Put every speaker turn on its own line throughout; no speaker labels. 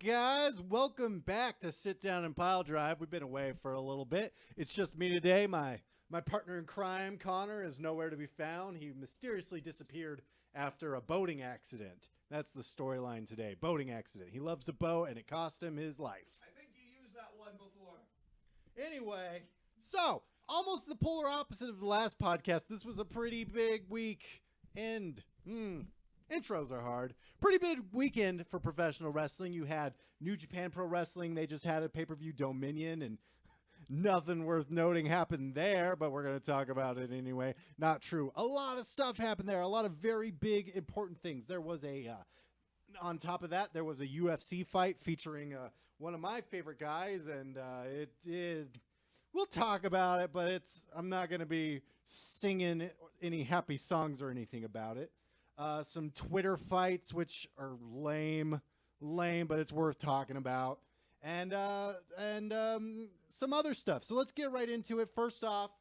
guys? Welcome back to Sit Down and Pile Drive. We've been away for a little bit. It's just me today. My partner in crime, Connor, is nowhere to be found. He mysteriously disappeared after a boating accident. That's the storyline today. Boating accident. He loves to boat, and it cost him his life.
I think you used that one before.
Anyway, so almost the polar opposite of the last podcast. This was a pretty big week end. Intros are hard. Pretty big weekend for professional wrestling. You had New Japan Pro Wrestling. They just had a pay-per-view Dominion, and nothing worth noting happened there, but we're going to talk about it anyway. Not true. A lot of stuff happened there. A lot of very big, important things. There was on top of that, there was a UFC fight featuring one of my favorite guys, and it did. We'll talk about it, but I'm not going to be singing any happy songs or anything about it. Some Twitter fights, which are lame, but it's worth talking about, and some other stuff. So let's get right into it. First off,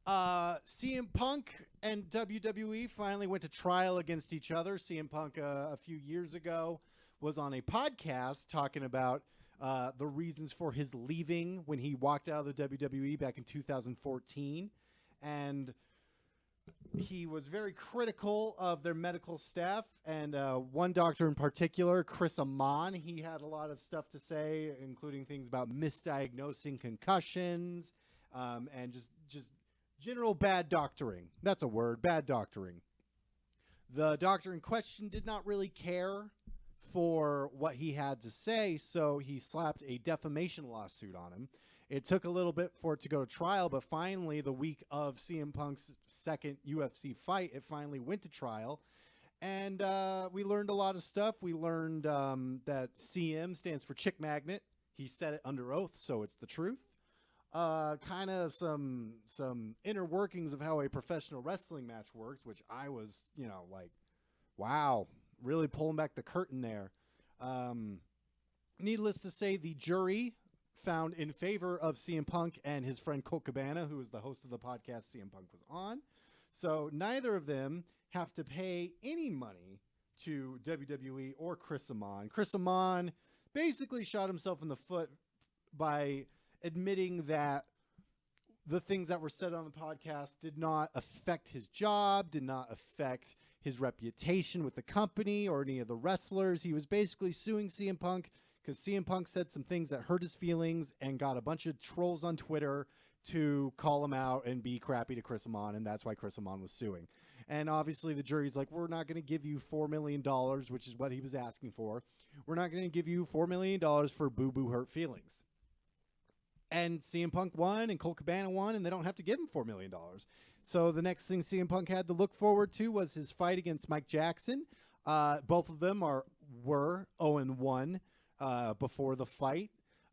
CM Punk and WWE finally went to trial against each other. CM Punk a few years ago was on a podcast talking about the reasons for his leaving when he walked out of the WWE back in 2014, and he was very critical of their medical staff, and one doctor in particular, Chris Amon. He had a lot of stuff to say, including things about misdiagnosing concussions and just general bad doctoring. That's a word, bad doctoring. The doctor in question did not really care for what he had to say, so he slapped a defamation lawsuit on him. It took a little bit for it to go to trial, but finally, the week of CM Punk's second UFC fight, it finally went to trial. And we learned a lot of stuff. We learned that CM stands for Chick Magnet. He said it under oath, so it's the truth. Kind of some inner workings of how a professional wrestling match works, which I was, like, wow, really pulling back the curtain there. Needless to say, the jury found in favor of CM Punk and his friend Colt Cabana, who is the host of the podcast CM Punk was on. So neither of them have to pay any money to WWE or Chris Amon. Chris Amon basically shot himself in the foot by admitting that the things that were said on the podcast did not affect his job, did not affect his reputation with the company or any of the wrestlers. He was basically suing CM Punk because CM Punk said some things that hurt his feelings and got a bunch of trolls on Twitter to call him out and be crappy to Chris Amon, and that's why Chris Amon was suing. And obviously the jury's like, we're not going to give you $4 million, which is what he was asking for. We're not going to give you $4 million for boo-boo hurt feelings. And CM Punk won, and Colt Cabana won, and they don't have to give him $4 million. So the next thing CM Punk had to look forward to was his fight against Mike Jackson. Both of them were 0-1 before the fight.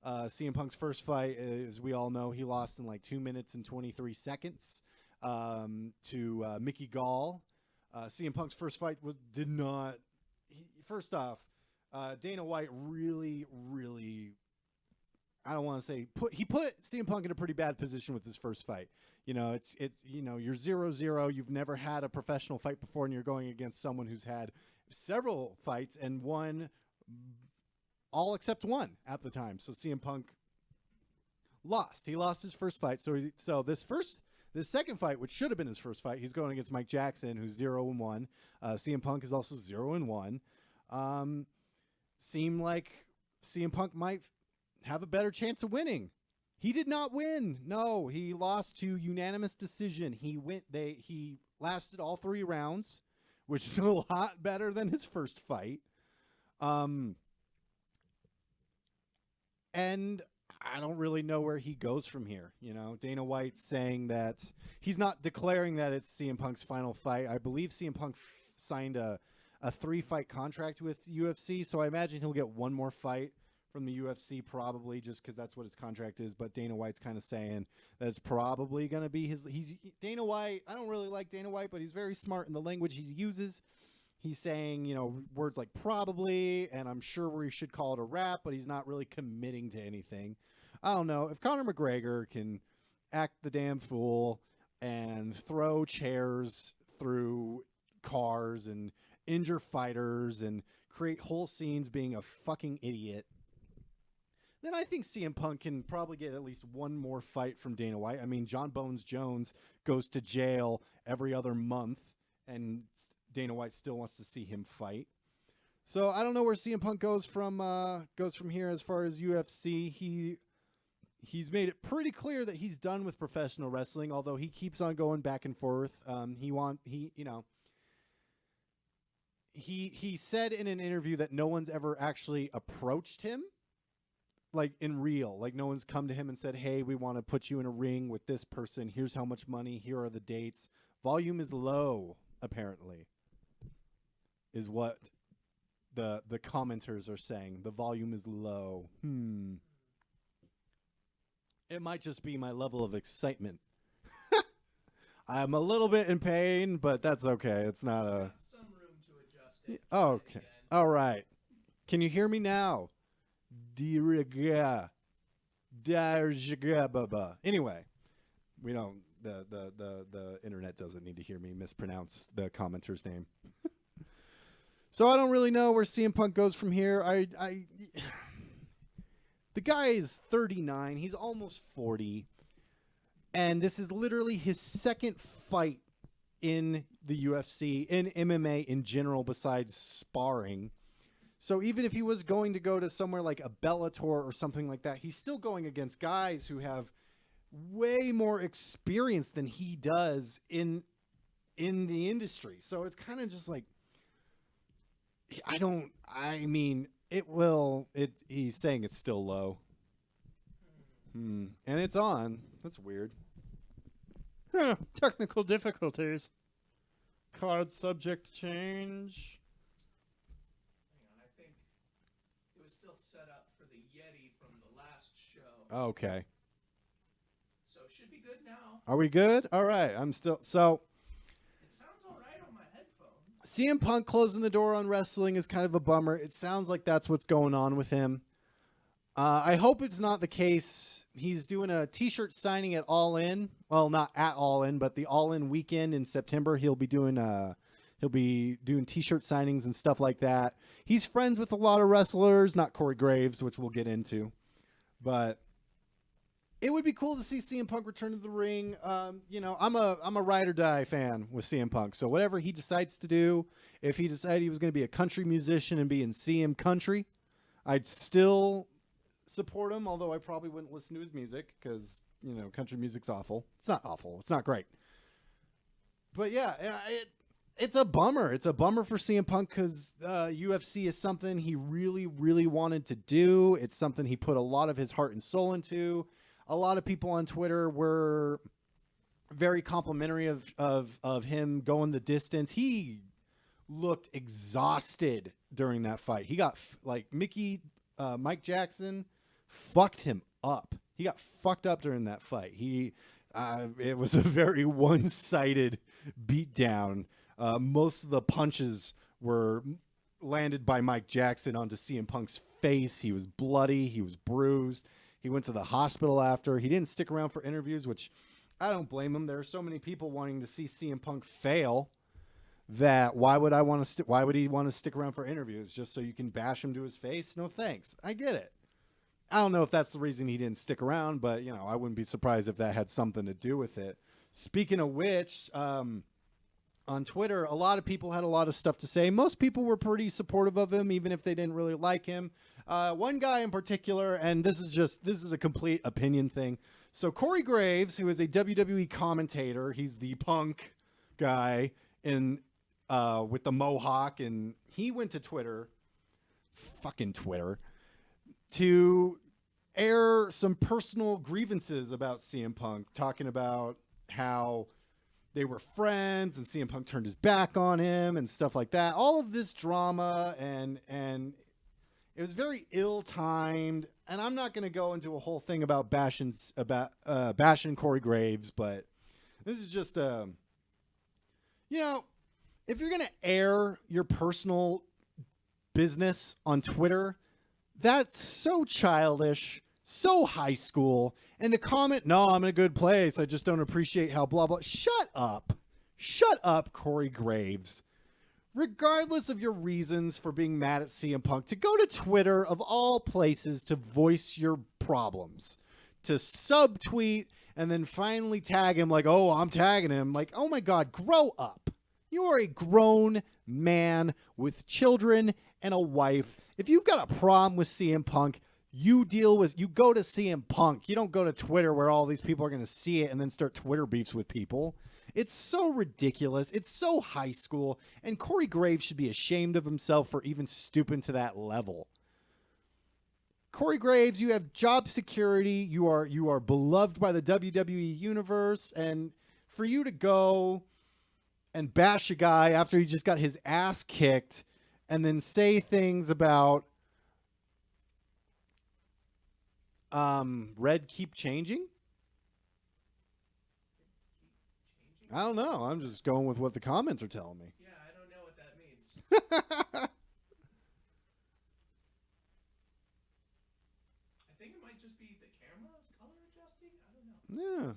CM Punk's first fight, as we all know, he lost in like 2 minutes and 23 seconds to Mickey Gall. CM Punk's first fight did not. First off, Dana White really. I don't want to say he put CM Punk in a pretty bad position with his first fight. It's you're 0-0. You've never had a professional fight before, and you're going against someone who's had several fights and won all except one at the time. So CM Punk lost. He lost his first fight. So this second fight, which should have been his first fight, he's going against Mike Jackson, who's 0-1. CM Punk is also 0-1. Seemed like CM Punk might have a better chance of winning. He did not win. No, he lost to unanimous decision. He lasted all 3 rounds, which is a lot better than his first fight. And I don't really know where he goes from here. Dana White's saying that he's not declaring that it's CM Punk's final fight. I believe CM Punk signed a 3-fight contract with UFC, so I imagine he'll get one more fight from the UFC, probably, just because that's what his contract is. But Dana White's kind of saying that it's probably going to be Dana White. I don't really like Dana White, but he's very smart in the language he uses. He's saying, words like probably, and I'm sure we should call it a wrap, but he's not really committing to anything. I don't know. If Conor McGregor can act the damn fool and throw chairs through cars and injure fighters and create whole scenes being a fucking idiot, then I think CM Punk can probably get at least one more fight from Dana White. I mean, John Bones Jones goes to jail every other month, and Dana White still wants to see him fight. So I don't know where CM Punk goes from here as far as UFC. He's made it pretty clear that he's done with professional wrestling, although he keeps on going back and forth. He said in an interview that no one's ever actually approached him, like in real, like no one's come to him and said, hey, we want to put you in a ring with this person. Here's how much money. Here are the dates. Volume is low, apparently, is what the commenters are saying. The volume is low. It might just be my level of excitement. I'm a little bit in pain, but that's okay. It's not a...
Got some room to adjust it.
Okay.
Again.
All right. Can you hear me now? Anyway, we don't. The internet doesn't need to hear me mispronounce the commenter's name. So I don't really know where CM Punk goes from here. The guy is 39. He's almost 40. And this is literally his second fight in the UFC, in MMA in general, besides sparring. So even if he was going to go to somewhere like a Bellator or something like that, he's still going against guys who have way more experience than he does in the industry. So it's kind of just like, he's saying it's still low. And it's on. That's weird. Technical difficulties. Card subject change.
Hang on, I think it was still set up for the Yeti from the last show.
Okay.
So it should be good now.
Are we good? All right. So
It sounds all right on my headphones.
CM Punk closing the door on wrestling is kind of a bummer. It sounds like that's what's going on with him. I hope it's not the case. He's doing a T-shirt signing at All In. Well, not at All In, but the All In weekend in September. He'll be doing T-shirt signings and stuff like that. He's friends with a lot of wrestlers, not Corey Graves, which we'll get into, but it would be cool to see CM Punk return to the ring. I'm a ride or die fan with CM Punk. So whatever he decides to do, if he decided he was going to be a country musician and be in CM Country, I'd still support him, although I probably wouldn't listen to his music because, country music's awful. It's not awful. It's not great. But yeah, it's a bummer. It's a bummer for CM Punk because UFC is something he really, really wanted to do. It's something he put a lot of his heart and soul into. A lot of people on Twitter were very complimentary of him going the distance. He looked exhausted during that fight. He got Mike Jackson fucked him up. He got fucked up during that fight. It was a very one-sided beatdown. Most of the punches were landed by Mike Jackson onto CM Punk's face. He was bloody. He was bruised. He went to the hospital after. He didn't stick around for interviews, which I don't blame him. There are so many people wanting to see CM Punk fail that why would he want to stick around for interviews just so you can bash him to his face? No thanks. I get it. I don't know if that's the reason he didn't stick around, but I wouldn't be surprised if that had something to do with it. Speaking of which, on Twitter, a lot of people had a lot of stuff to say. Most people were pretty supportive of him, even if they didn't really like him. One guy in particular, and this is a complete opinion thing. So Corey Graves, who is a WWE commentator, he's the Punk guy with the mohawk, and he went to Twitter, to air some personal grievances about CM Punk, talking about how they were friends and CM Punk turned his back on him and stuff like that. All of this drama, and it was very ill-timed. And I'm not going to go into a whole thing about bashing Corey Graves, but this is just if you're going to air your personal business on Twitter, that's so childish, so high school. And to comment, no, I'm in a good place, I just don't appreciate how blah, blah. Shut up, Corey Graves. regardless of your reasons for being mad at CM Punk, to go to Twitter, of all places, to voice your problems, to subtweet and then finally tag him like, oh, I'm tagging him. Like, oh my God, grow up. You are a grown man with children and a wife. If you've got a problem with CM Punk, you go to CM Punk. You don't go to Twitter where all these people are going to see it and then start Twitter beefs with people. It's so ridiculous. It's so high school. And Corey Graves should be ashamed of himself for even stooping to that level. Corey Graves, you have job security. You are beloved by the WWE universe. And for you to go and bash a guy after he just got his ass kicked and then say things about Red keep changing? I don't know. I'm just going with what the comments are telling me.
Yeah, I don't know what that means. I think it might just be the camera's color adjusting. I don't know.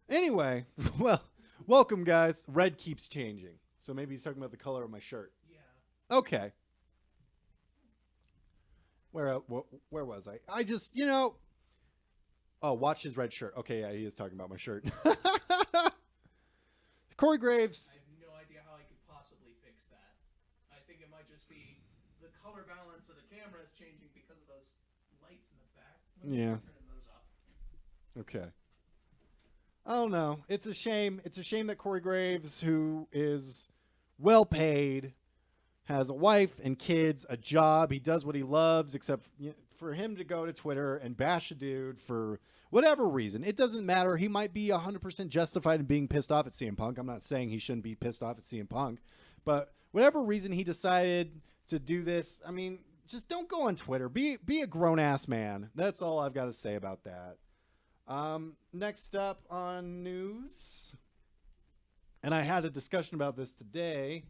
Yeah. Anyway, well, welcome, guys. Red keeps changing. So maybe he's talking about the color of my shirt.
Yeah.
Okay. Where was I? I just, oh, watch his red shirt. Okay, yeah, he is talking about my shirt. Corey Graves.
I have no idea how I could possibly fix that. I think it might just be the color balance of the camera is changing because of those lights in the back.
Yeah.
Turning those up.
Okay. I don't know. It's a shame. It's a shame that Corey Graves, who is well paid, has a wife and kids, a job, he does what he loves, except for him to go to Twitter and bash a dude for whatever reason. It doesn't matter. He might be 100% justified in being pissed off at CM Punk. I'm not saying he shouldn't be pissed off at CM Punk, but whatever reason he decided to do this, I mean, just don't go on Twitter. Be a grown-ass man. That's all I've got to say about that. Next up on news, and I had a discussion about this today.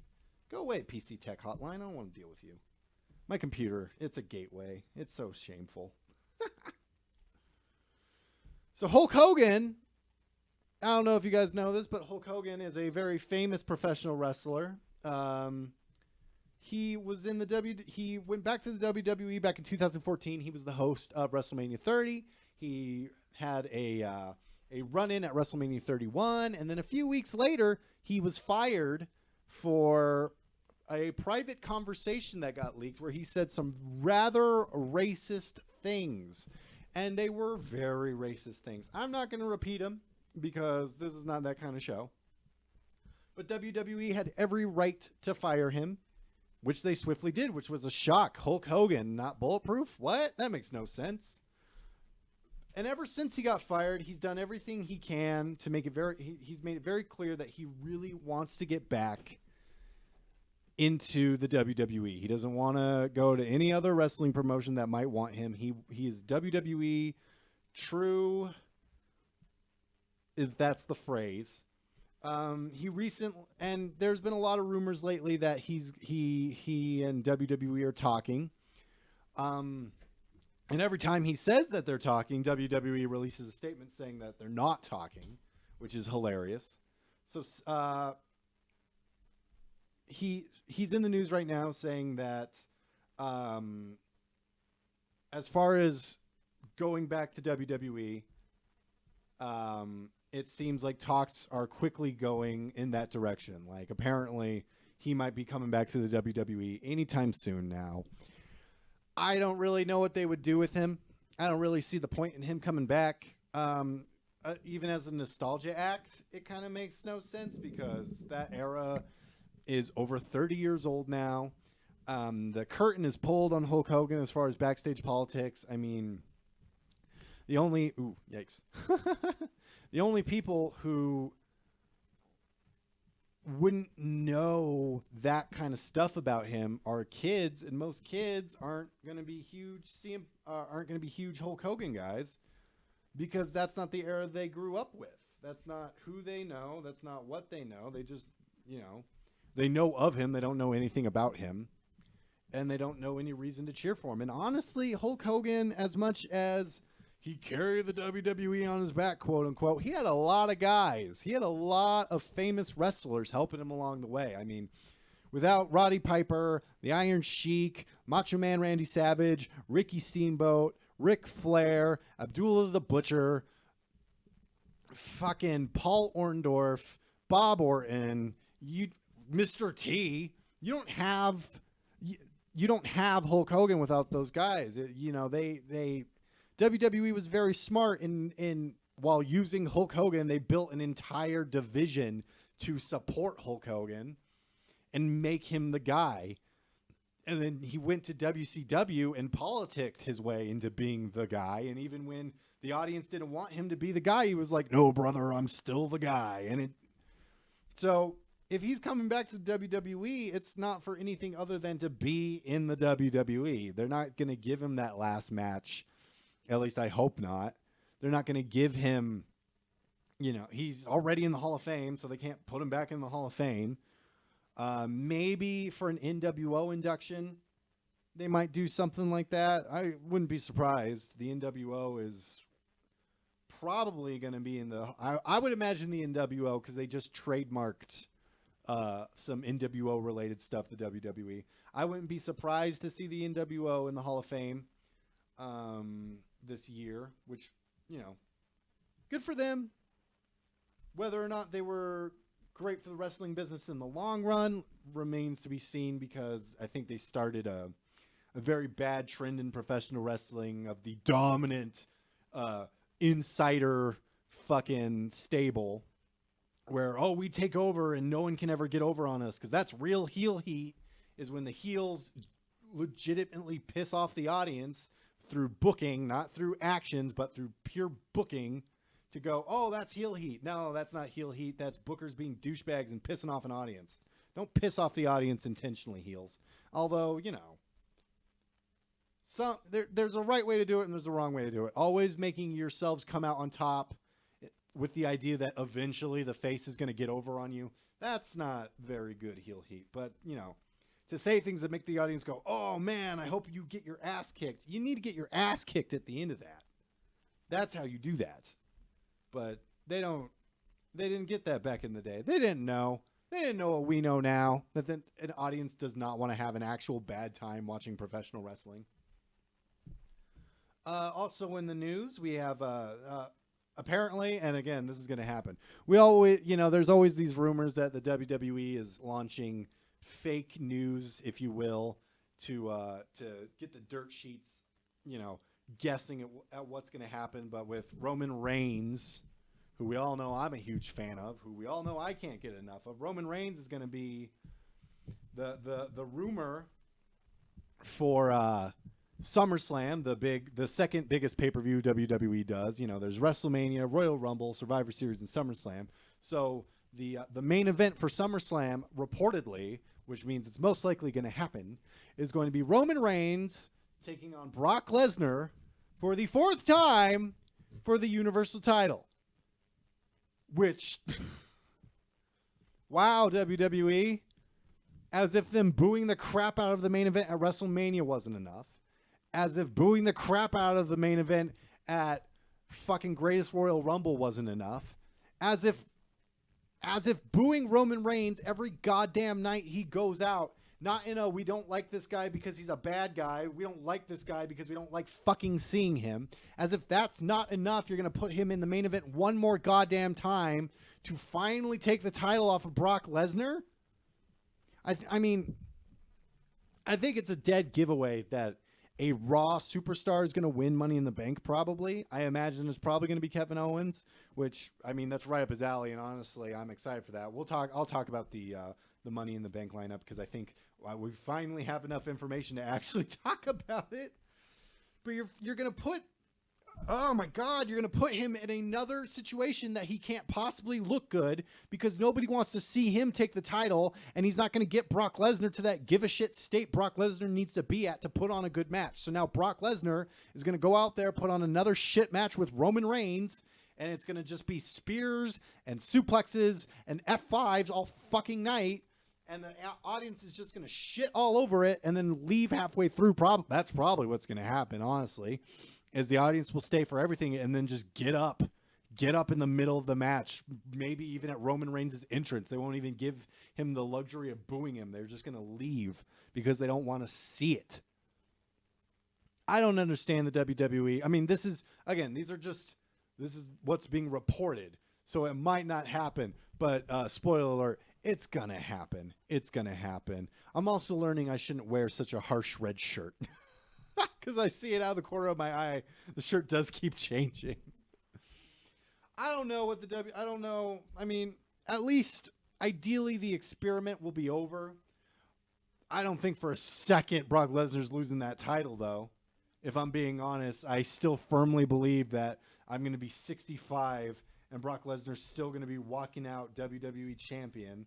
Go away, PC Tech Hotline. I don't want to deal with you. My computer, it's a gateway. It's so shameful. So Hulk Hogan, I don't know if you guys know this, but Hulk Hogan is a very famous professional wrestler. He was in he went back to the WWE back in 2014. He was the host of WrestleMania 30. He had a run-in at WrestleMania 31, and then a few weeks later, he was fired for a private conversation that got leaked where he said some rather racist things, and they were very racist things. I'm not going to repeat them because this is not that kind of show, but WWE had every right to fire him, which they swiftly did, which was a shock. Hulk Hogan, not bulletproof? What? That makes no sense. And ever since he got fired, he's done everything he can to make it he's made it very clear that he really wants to get back into the WWE. He doesn't want to go to any other wrestling promotion that might want him. He is WWE true, if that's the phrase. And there's been a lot of rumors lately that he and WWE are talking. And every time he says that they're talking, WWE releases a statement saying that they're not talking, which is hilarious. So he's in the news right now saying that as far as going back to WWE, it seems like talks are quickly going in that direction. Like, apparently he might be coming back to the WWE anytime soon now. I don't really know what they would do with him. I don't really see the point in him coming back. Even as a nostalgia act, it kind of makes no sense because that era is over 30 years old now. The curtain is pulled on Hulk Hogan as far as backstage politics. I mean, the only people who wouldn't know that kind of stuff about him are kids, and most kids aren't going to be huge Hulk Hogan guys because that's not the era they grew up with. That's not who they know. That's not what they know. They just, they know of him. They don't know anything about him, and they don't know any reason to cheer for him. And honestly, Hulk Hogan, as much as he carried the WWE on his back, quote unquote. He had a lot of guys. He had a lot of famous wrestlers helping him along the way. I mean, without Roddy Piper, the Iron Sheik, Macho Man Randy Savage, Ricky Steamboat, Ric Flair, Abdullah the Butcher, fucking Paul Orndorff, Bob Orton, Mr. T. You don't have Hulk Hogan without those guys. They WWE was very smart in while using Hulk Hogan, they built an entire division to support Hulk Hogan and make him the guy. And then he went to WCW and politicked his way into being the guy. And even when the audience didn't want him to be the guy, he was like, no, brother, I'm still the guy. So if he's coming back to WWE, it's not for anything other than to be in the WWE. They're not going to give him that last match. At least I hope not. They're not going to give him, he's already in the Hall of Fame, so they can't put him back in the Hall of Fame. Maybe for an NWO induction, they might do something like that. I wouldn't be surprised. The NWO is probably going to be in the... I would imagine the NWO, because they just trademarked some NWO-related stuff, the WWE. I wouldn't be surprised to see the NWO in the Hall of Fame this year, which, good for them. Whether or not they were great for the wrestling business in the long run remains to be seen, because I think they started a very bad trend in professional wrestling of the dominant insider fucking stable where, we take over and no one can ever get over on us, because that's real heel heat, is when the heels legitimately piss off the audience through booking, not through actions, but through pure booking, to go, that's heel heat. No, that's not heel heat. That's bookers being douchebags and pissing off an audience. Don't piss off the audience intentionally, heels. Although, there's a right way to do it and there's a wrong way to do it. Always making yourselves come out on top with the idea that eventually the face is going to get over on you. That's not very good heel heat. But, to say things that make the audience go, oh man, I hope you get your ass kicked. You need to get your ass kicked at the end of that. That's how you do that. But they didn't get that back in the day. They didn't know what we know now, that an audience does not want to have an actual bad time watching professional wrestling. Also in the news, we have, apparently, and again, this is going to happen. We always, there's always these rumors that the WWE is launching fake news, if you will, to get the dirt sheets, guessing at what's going to happen. But with Roman Reigns, who we all know I'm a huge fan of, who we all know I can't get enough of, Roman Reigns is going to be the rumor for SummerSlam, the second biggest pay-per-view WWE does. There's WrestleMania, Royal Rumble, Survivor Series, and SummerSlam. So the main event for SummerSlam, reportedly, which means it's most likely going to happen, is going to be Roman Reigns taking on Brock Lesnar for the fourth time for the Universal title. Which, wow, WWE. As if them booing the crap out of the main event at WrestleMania wasn't enough. As if booing the crap out of the main event at fucking Greatest Royal Rumble wasn't enough. As if booing Roman Reigns every goddamn night he goes out, not in a we don't like this guy because he's a bad guy, we don't like this guy because we don't like fucking seeing him, as if that's not enough, you're going to put him in the main event one more goddamn time to finally take the title off of Brock Lesnar? I mean, I think it's a dead giveaway that a Raw superstar is going to win Money in the Bank, probably. I imagine it's probably going to be Kevin Owens, which, I mean, that's right up his alley, and honestly, I'm excited for that. I'll talk about the Money in the Bank lineup, because I think we finally have enough information to actually talk about it. But you're going to put... Oh my God, you're going to put him in another situation that he can't possibly look good, because nobody wants to see him take the title, and he's not going to get Brock Lesnar to that give a shit state Brock Lesnar needs to be at to put on a good match. So now Brock Lesnar is going to go out there, put on another shit match with Roman Reigns, and it's going to just be spears and suplexes and F5s all fucking night, and the audience is just going to shit all over it and then leave halfway through. That's probably what's going to happen, honestly. is the audience will stay for everything and then just get up in the middle of the match, maybe even at Roman Reigns' entrance. They won't even give him the luxury of booing him. They're just going to leave because they don't want to see it. I don't understand the WWE. I mean, this is what's being reported. So it might not happen, but spoiler alert, it's going to happen. It's going to happen. I'm also learning I shouldn't wear such a harsh red shirt because I see it out of the corner of my eye. The shirt does keep changing. I don't know what I don't know. I mean, at least ideally the experiment will be over. I don't think for a second Brock Lesnar's losing that title, though. If I'm being honest, I still firmly believe that I'm going to be 65 and Brock Lesnar's still going to be walking out WWE champion.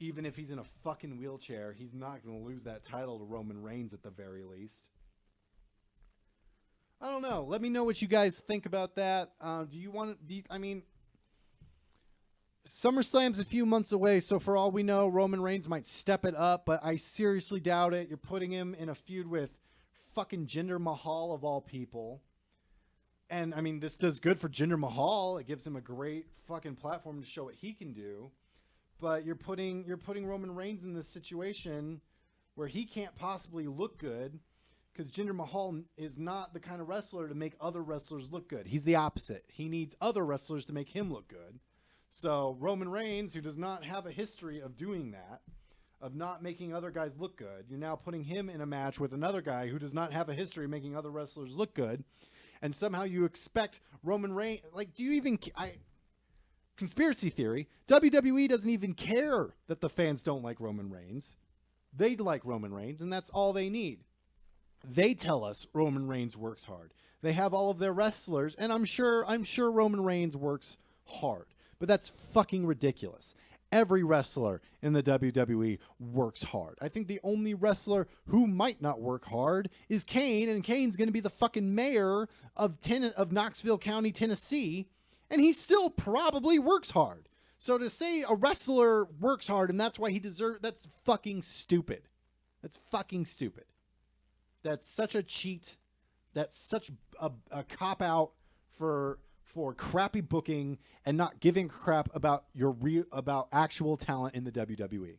Even if he's in a fucking wheelchair, he's not going to lose that title to Roman Reigns at the very least. I don't know. Let me know what you guys think about that. Do you want to... I mean, SummerSlam's a few months away, so for all we know, Roman Reigns might step it up, but I seriously doubt it. You're putting him in a feud with fucking Jinder Mahal of all people. And, I mean, this does good for Jinder Mahal. It gives him a great fucking platform to show what he can do. But you're putting Roman Reigns in this situation where he can't possibly look good because Jinder Mahal is not the kind of wrestler to make other wrestlers look good. He's the opposite. He needs other wrestlers to make him look good. So Roman Reigns, who does not have a history of doing that, of not making other guys look good, you're now putting him in a match with another guy who does not have a history of making other wrestlers look good. And somehow you expect Roman Reigns... Like, do you even... Conspiracy theory, WWE doesn't even care that the fans don't like Roman Reigns. They like Roman Reigns, and that's all they need. They tell us Roman Reigns works hard. They have all of their wrestlers, and I'm sure Roman Reigns works hard. But that's fucking ridiculous. Every wrestler in the WWE works hard. I think the only wrestler who might not work hard is Kane, and Kane's going to be the fucking mayor of Knoxville County, Tennessee, and he still probably works hard. So to say a wrestler works hard and that's why he deserves... That's fucking stupid. That's fucking stupid. That's such a cheat. That's such a cop-out for crappy booking and not giving crap about about actual talent in the WWE.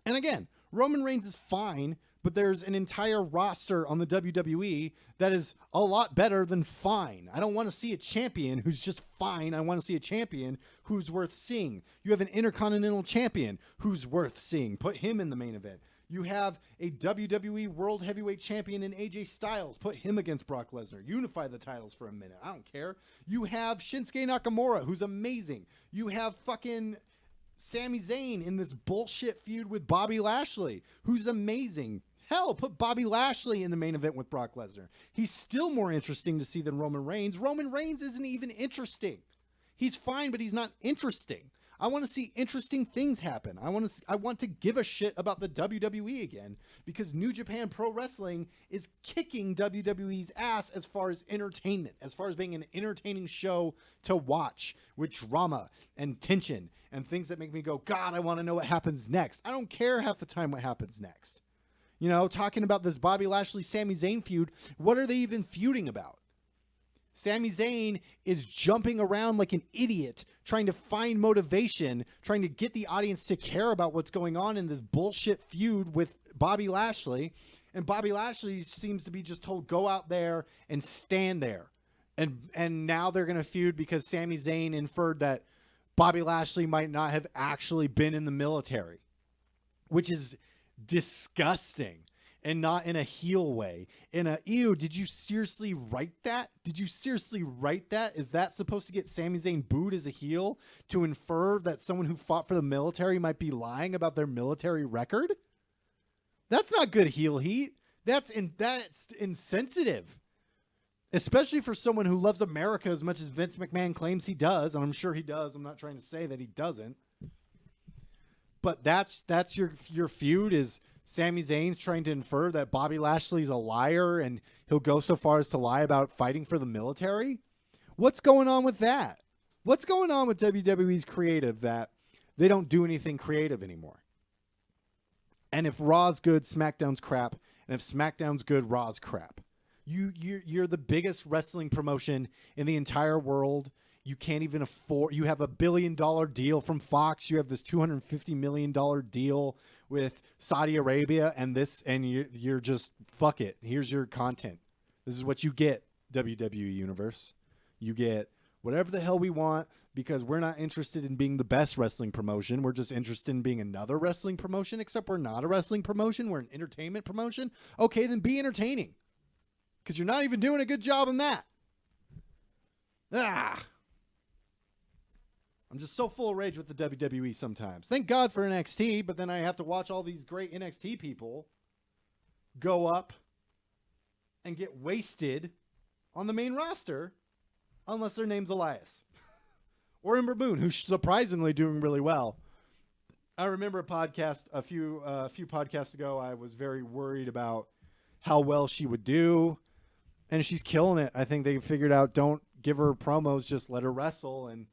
And again, Roman Reigns is fine, but there's an entire roster on the WWE that is a lot better than fine. I don't want to see a champion who's just fine. I want to see a champion who's worth seeing. You have an Intercontinental Champion who's worth seeing. Put him in the main event. You have a WWE World Heavyweight Champion in AJ Styles. Put him against Brock Lesnar. Unify the titles for a minute. I don't care. You have Shinsuke Nakamura, who's amazing. You have fucking Sami Zayn in this bullshit feud with Bobby Lashley, who's amazing. Hell, put Bobby Lashley in the main event with Brock Lesnar. He's still more interesting to see than Roman Reigns. Roman Reigns isn't even interesting. He's fine, but he's not interesting. I want to see interesting things happen. I want to give a shit about the WWE again because New Japan Pro Wrestling is kicking WWE's ass as far as entertainment, as far as being an entertaining show to watch with drama and tension and things that make me go, God, I want to know what happens next. I don't care half the time what happens next. You know, talking about this Bobby Lashley, Sami Zayn feud, what are they even feuding about? Sami Zayn is jumping around like an idiot, trying to find motivation, trying to get the audience to care about what's going on in this bullshit feud with Bobby Lashley. And Bobby Lashley seems to be just told, go out there and stand there. And now they're going to feud because Sami Zayn inferred that Bobby Lashley might not have actually been in the military, which is disgusting. And not in a heel way. In a, ew, did you seriously write that? Did you seriously write that? Is that supposed to get Sami Zayn booed as a heel to infer that someone who fought for the military might be lying about their military record? That's not good heel heat. That's insensitive. Especially for someone who loves America as much as Vince McMahon claims he does. And I'm sure he does. I'm not trying to say that he doesn't. But that's your feud is... Sami Zayn's trying to infer that Bobby Lashley's a liar and he'll go so far as to lie about fighting for the military? What's going on with that? What's going on with WWE's creative that they don't do anything creative anymore? And if Raw's good, SmackDown's crap. And if SmackDown's good, Raw's crap. You're the biggest wrestling promotion in the entire world. You can't even afford. You have $1 billion deal from Fox. You have this $250 million deal with Saudi Arabia, and you're just fuck it. Here's your content. This is what you get, WWE Universe. You get whatever the hell we want because we're not interested in being the best wrestling promotion. We're just interested in being another wrestling promotion, except we're not a wrestling promotion. We're an entertainment promotion. Okay, then be entertaining because you're not even doing a good job in that. I'm just so full of rage with the WWE sometimes. Thank God for NXT, but then I have to watch all these great NXT people go up and get wasted on the main roster unless their name's Elias. Or Ember Moon, who's surprisingly doing really well. I remember a few podcasts ago, I was very worried about how well she would do, and she's killing it. I think they figured out, don't give her promos, just let her wrestle, and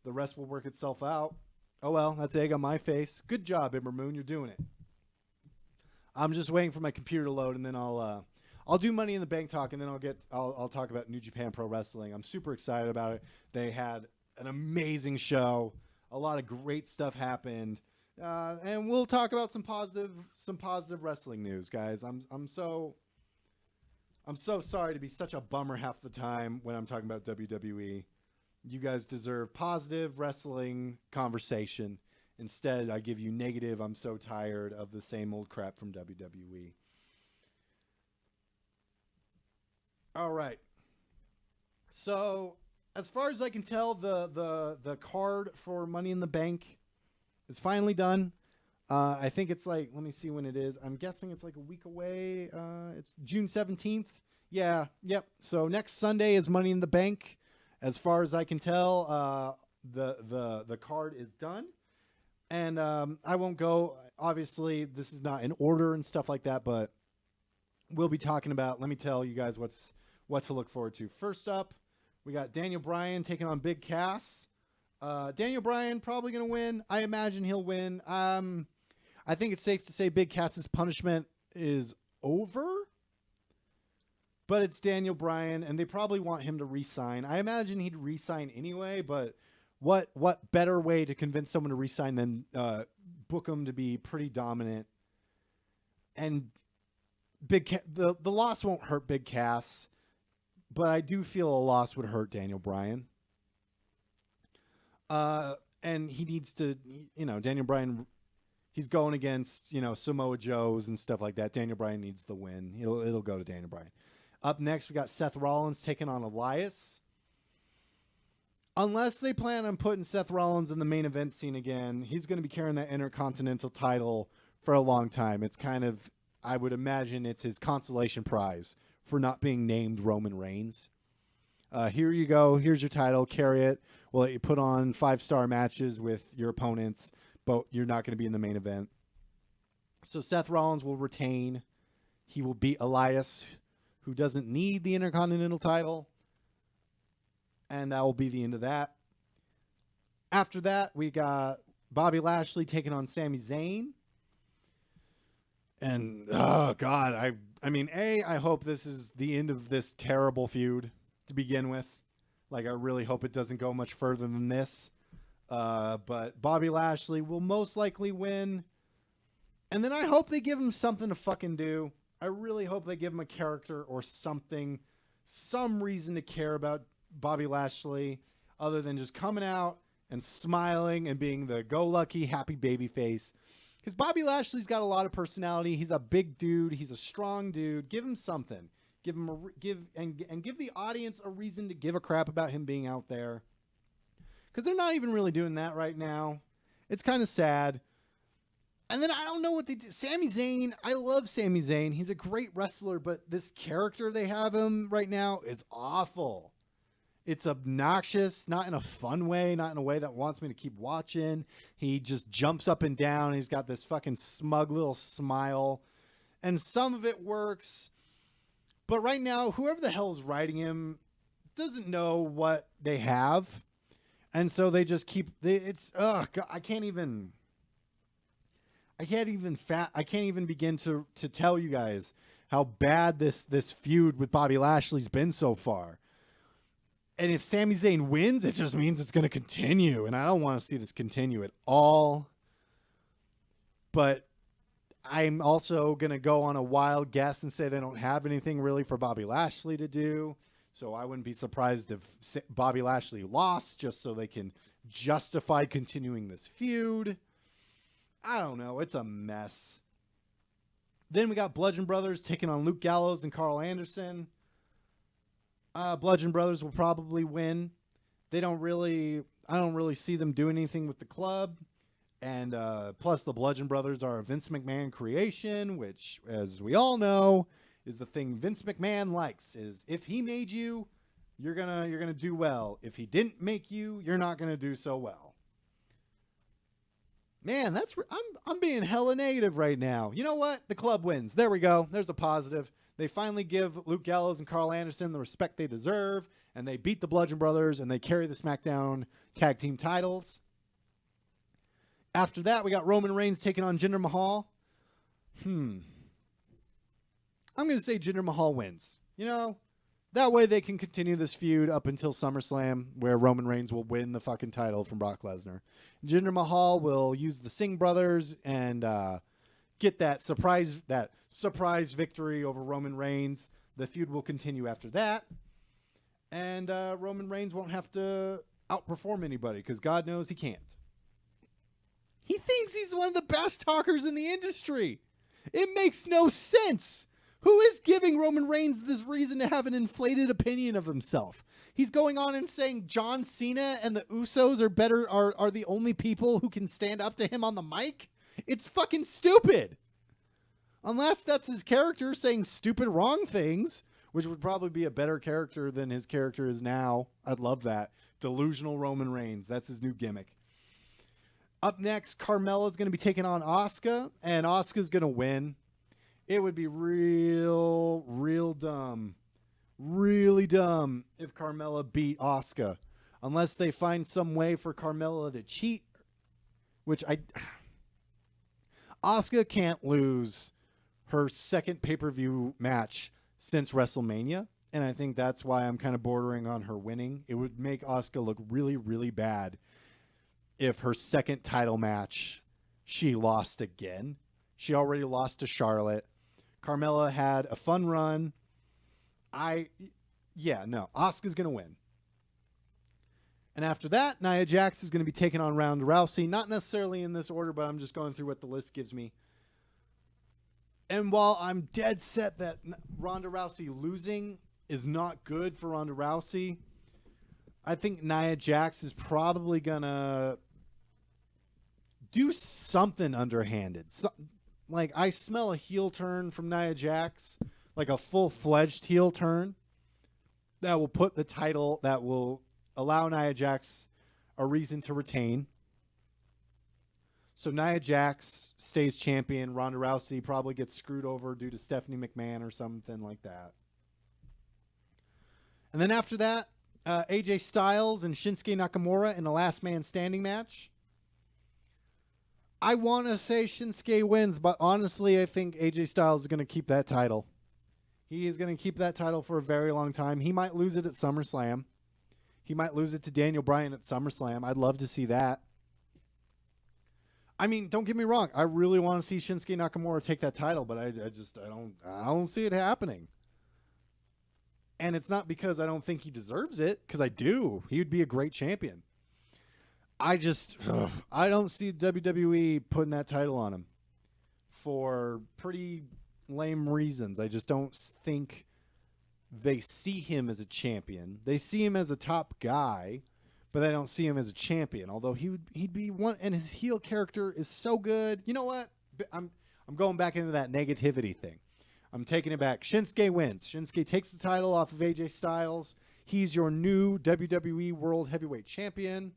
the rest will work itself out. Oh, well, that's egg on my face. Good job, Ember Moon. You're doing it. I'm just waiting for my computer to load, and then I'll do Money in the Bank talk, and then I'll talk about New Japan Pro Wrestling. I'm super excited about it. They had an amazing show. A lot of great stuff happened, and we'll talk about some positive wrestling news, guys. I'm so sorry to be such a bummer half the time when I'm talking about WWE. You guys deserve positive wrestling conversation. Instead, I give you negative. I'm so tired of the same old crap from WWE. All right. So, as far as I can tell, the card for Money in the Bank is finally done. I think it's like, let me see when it is. I'm guessing it's like a week away. It's June 17th. Yeah. Yep. So next Sunday is Money in the Bank. As far as I can tell, the card is done, and I won't go. Obviously, this is not in order and stuff like that, but we'll be talking about. Let me tell you guys what to look forward to. First up, we got Daniel Bryan taking on Big Cass. Daniel Bryan probably going to win. I imagine he'll win. I think it's safe to say Big Cass's punishment is over. But it's Daniel Bryan, and they probably want him to re-sign. I imagine he'd re-sign anyway, but what better way to convince someone to re-sign than book him to be pretty dominant? And the loss won't hurt Big Cass, but I do feel a loss would hurt Daniel Bryan. And he needs to, Daniel Bryan, he's going against, Samoa Joes and stuff like that. Daniel Bryan needs the win. It'll go to Daniel Bryan. Up next, we got Seth Rollins taking on Elias. Unless they plan on putting Seth Rollins in the main event scene again, he's going to be carrying that Intercontinental title for a long time. It's kind of, I would imagine it's his consolation prize for not being named Roman Reigns. Here you go. Here's your title. Carry it. We'll let you put on 5-star matches with your opponents, but you're not going to be in the main event. So Seth Rollins will retain. He will beat Elias, who doesn't need the Intercontinental title. And that will be the end of that. After that, we got Bobby Lashley taking on Sami Zayn. And, oh, God, I hope this is the end of this terrible feud to begin with. Like, I really hope it doesn't go much further than this. But Bobby Lashley will most likely win. And then I hope they give him something to fucking do. I really hope they give him a character or something, some reason to care about Bobby Lashley other than just coming out and smiling and being the go-lucky, happy baby face. Because Bobby Lashley's got a lot of personality. He's a big dude. He's a strong dude. Give him something. Give the audience a reason to give a crap about him being out there. Because they're not even really doing that right now. It's kind of sad. And then I don't know what they do. Sami Zayn, I love Sami Zayn. He's a great wrestler, but this character they have him right now is awful. It's obnoxious, not in a fun way, not in a way that wants me to keep watching. He just jumps up and down. He's got this fucking smug little smile. And some of it works. But right now, whoever the hell is writing him doesn't know what they have. And so they just keep... God, I can't even begin to tell you guys how bad this feud with Bobby Lashley's been so far. And if Sami Zayn wins, it just means it's going to continue. And I don't want to see this continue at all. But I'm also going to go on a wild guess and say they don't have anything really for Bobby Lashley to do. So I wouldn't be surprised if Bobby Lashley lost just so they can justify continuing this feud. I don't know. It's a mess. Then we got Bludgeon Brothers taking on Luke Gallows and Carl Anderson. Bludgeon Brothers will probably win. I don't really see them doing anything with the club. And plus the Bludgeon Brothers are a Vince McMahon creation, which, as we all know, is the thing Vince McMahon likes. Is if he made you, you're gonna do well. If he didn't make you, you're not gonna do so well. Man, I'm being hella negative right now. You know what? The club wins. There we go. There's a positive. They finally give Luke Gallows and Carl Anderson the respect they deserve, and they beat the Bludgeon Brothers, and they carry the SmackDown Tag Team titles. After that, we got Roman Reigns taking on Jinder Mahal. I'm going to say Jinder Mahal wins. You know, that way they can continue this feud up until SummerSlam, where Roman Reigns will win the fucking title from Brock Lesnar. Jinder Mahal will use the Singh brothers and get that surprise victory over Roman Reigns. The feud will continue after that. And Roman Reigns won't have to outperform anybody because God knows he can't. He thinks he's one of the best talkers in the industry. It makes no sense. Who is giving Roman Reigns this reason to have an inflated opinion of himself? He's going on and saying John Cena and the Usos are the only people who can stand up to him on the mic? It's fucking stupid. Unless that's his character saying stupid wrong things, which would probably be a better character than his character is now. I'd love that. Delusional Roman Reigns. That's his new gimmick. Up next, Carmella's going to be taking on Asuka, and Asuka's going to win. It would be real dumb, really dumb if Carmella beat Asuka. Unless they find some way for Carmella to cheat, which Asuka can't lose her second pay-per-view match since WrestleMania, and I think that's why I'm kind of bordering on her winning. It would make Asuka look really, really bad if her second title match she lost again. She already lost to Charlotte. Carmella had a fun run. Asuka's going to win. And after that, Nia Jax is going to be taking on Ronda Rousey. Not necessarily in this order, but I'm just going through what the list gives me. And while I'm dead set that Ronda Rousey losing is not good for Ronda Rousey, I think Nia Jax is probably going to do something underhanded. Like, I smell a heel turn from Nia Jax, like a full-fledged heel turn that will put the title, that will allow Nia Jax a reason to retain. So Nia Jax stays champion. Ronda Rousey probably gets screwed over due to Stephanie McMahon or something like that. And then after that, AJ Styles and Shinsuke Nakamura in a last man standing match. I want to say Shinsuke wins, but honestly, I think AJ Styles is going to keep that title. He is going to keep that title for a very long time. He might lose it at SummerSlam. He might lose it to Daniel Bryan at SummerSlam. I'd love to see that. I mean, don't get me wrong. I really want to see Shinsuke Nakamura take that title, but I don't see it happening. And it's not because I don't think he deserves it, because I do. He would be a great champion. I don't see WWE putting that title on him for pretty lame reasons. I just don't think they see him as a champion. They see him as a top guy, but they don't see him as a champion. Although he'd be one, and his heel character is so good. You know what? I'm going back into that negativity thing. I'm taking it back. Shinsuke wins. Shinsuke takes the title off of AJ Styles. He's your new WWE World Heavyweight Champion.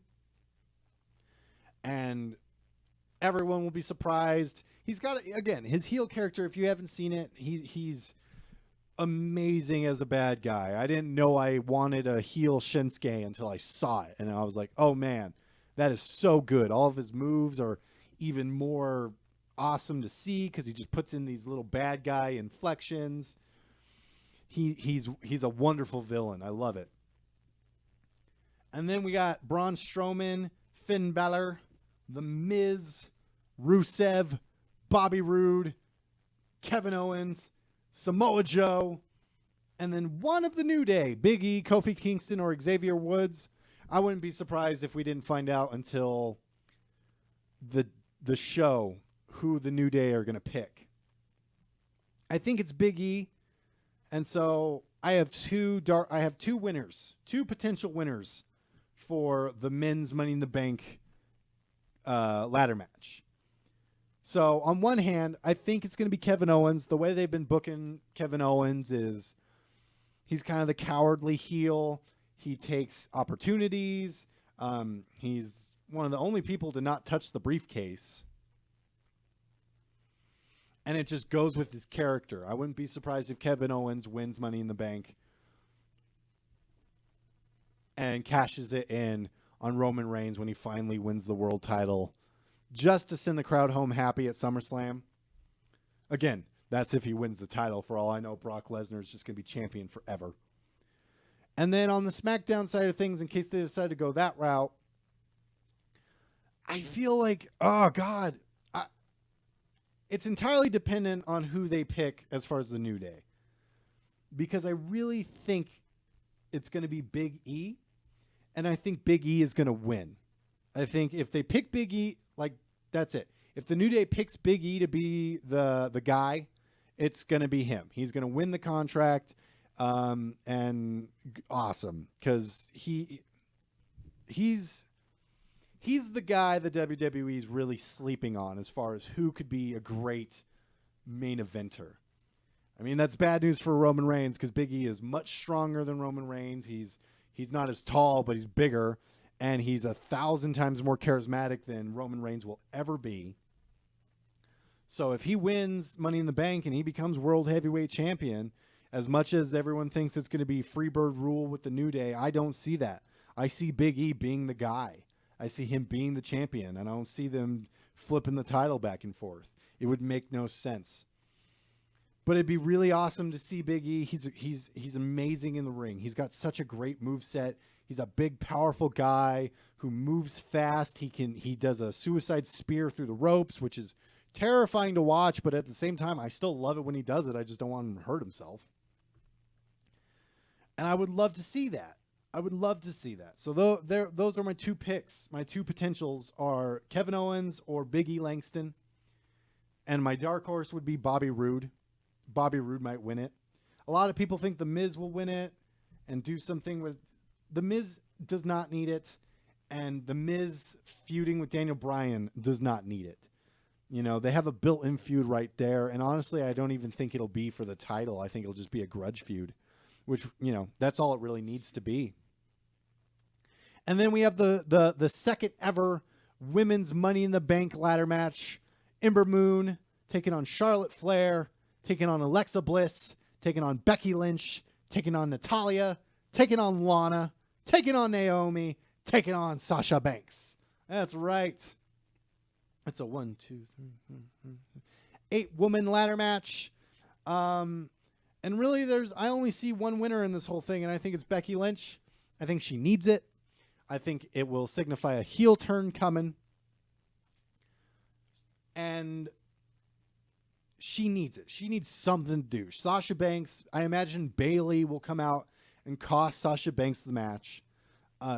And everyone will be surprised. He's got, again, his heel character, if you haven't seen it, he's amazing as a bad guy. I didn't know I wanted a heel Shinsuke until I saw it. And I was like, oh, man, that is so good. All of his moves are even more awesome to see because he just puts in these little bad guy inflections. He's a wonderful villain. I love it. And then we got Braun Strowman, Finn Balor, The Miz, Rusev, Bobby Roode, Kevin Owens, Samoa Joe, and then one of the New Day, Big E, Kofi Kingston, or Xavier Woods. I wouldn't be surprised if we didn't find out until the show who the New Day are going to pick. I think it's Big E, and so I have two winners, two potential winners for the men's Money in the Bank ladder match. So on one hand, I think it's going to be Kevin Owens. The way they've been booking Kevin Owens is he's kind of the cowardly heel. He takes opportunities. He's one of the only people to not touch the briefcase. And it just goes with his character. I wouldn't be surprised if Kevin Owens wins Money in the Bank and cashes it in on Roman Reigns when he finally wins the world title, just to send the crowd home happy at SummerSlam. Again, that's if he wins the title. For all I know, Brock Lesnar is just going to be champion forever. And then on the SmackDown side of things, in case they decide to go that route, I feel like, oh, God, it's entirely dependent on who they pick as far as the New Day. Because I really think it's going to be Big E, and I think Big E is going to win. I think if they pick Big E, like, that's it. If the New Day picks Big E to be the guy, it's going to be him. He's going to win the contract, and awesome, because he's the guy the WWE is really sleeping on as far as who could be a great main eventer. I mean, that's bad news for Roman Reigns because Big E is much stronger than Roman Reigns. He's not as tall, but he's bigger, and he's 1,000 times more charismatic than Roman Reigns will ever be. So if he wins Money in the Bank and he becomes World Heavyweight Champion, as much as everyone thinks it's going to be Freebird rule with the New Day, I don't see that. I see Big E being the guy. I see him being the champion, and I don't see them flipping the title back and forth. It would make no sense. But it'd be really awesome to see Big E. He's amazing in the ring. He's got such a great moveset. He's a big, powerful guy who moves fast. He does a suicide spear through the ropes, which is terrifying to watch, but at the same time, I still love it when he does it. I just don't want him to hurt himself. And I would love to see that. I would love to see that. So those are my two picks. My two potentials are Kevin Owens or Big E Langston. And my dark horse would be Bobby Roode. Bobby Roode might win it. A lot of people think The Miz will win it and do something with... The Miz does not need it. And The Miz feuding with Daniel Bryan does not need it. You know, they have a built-in feud right there. And honestly, I don't even think it'll be for the title. I think it'll just be a grudge feud. Which, you know, that's all it really needs to be. And then we have the second ever women's Money in the Bank ladder match. Ember Moon taking on Charlotte Flair, taking on Alexa Bliss, taking on Becky Lynch, taking on Natalya, taking on Lana, taking on Naomi, taking on Sasha Banks. That's right. It's a 1, 2, 3, 8-woman ladder match. And really, I only see one winner in this whole thing, and I think it's Becky Lynch. I think she needs it. I think it will signify a heel turn coming. And she needs it. She needs something to do. Sasha Banks, I imagine Bayley will come out and cost Sasha Banks the match.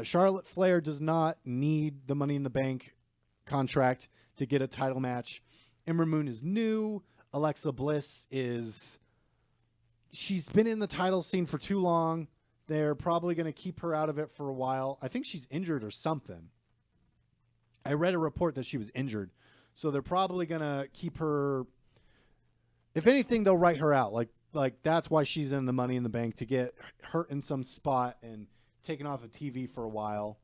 Charlotte Flair does not need the Money in the Bank contract to get a title match. Ember Moon is new. Alexa Bliss she's been in the title scene for too long. They're probably going to keep her out of it for a while. I think she's injured or something. I read a report that she was injured. So they're probably going to keep her. If anything, they'll write her out. Like that's why she's in the Money in the Bank, to get hurt in some spot and taken off of TV for a while.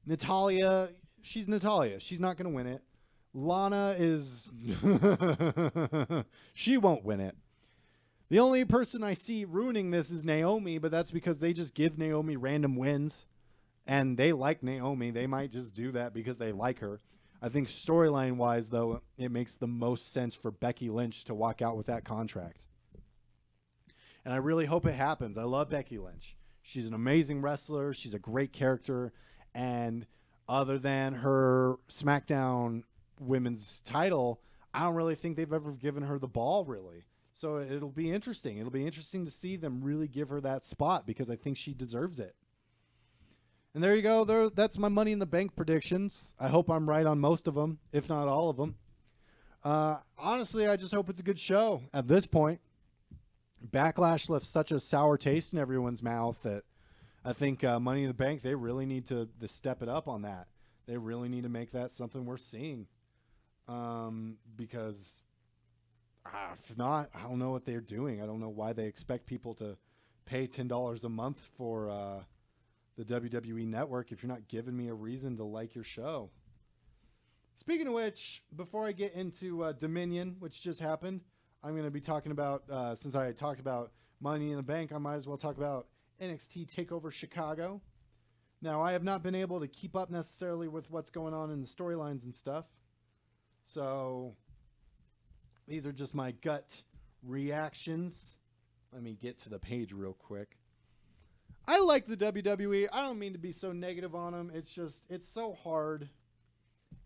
Natalya, she's Natalya. She's not going to win it. Lana is... she won't win it. The only person I see ruining this is Naomi, but that's because they just give Naomi random wins, and they like Naomi. They might just do that because they like her. I think storyline wise, though, it makes the most sense for Becky Lynch to walk out with that contract. And I really hope it happens. I love Becky Lynch. She's an amazing wrestler. She's a great character. And other than her SmackDown women's title, I don't really think they've ever given her the ball, really. So it'll be interesting. It'll be interesting to see them really give her that spot because I think she deserves it. And there you go. That's my Money in the Bank predictions. I hope I'm right on most of them, if not all of them. Honestly, I just hope it's a good show at this point. Backlash left such a sour taste in everyone's mouth that I think Money in the Bank, they really need to step it up on that. They really need to make that something worth seeing. Because if not, I don't know what they're doing. I don't know why they expect people to pay $10 a month for the WWE Network if you're not giving me a reason to like your show. Speaking of which, before I get into Dominion, which just happened, I'm going to be talking about, since I talked about Money in the Bank, I might as well talk about NXT TakeOver Chicago. Now, I have not been able to keep up necessarily with what's going on in the storylines and stuff. So, these are just my gut reactions. Let me get to the page real quick. I like the WWE. I don't mean to be so negative on them. It's just, it's so hard.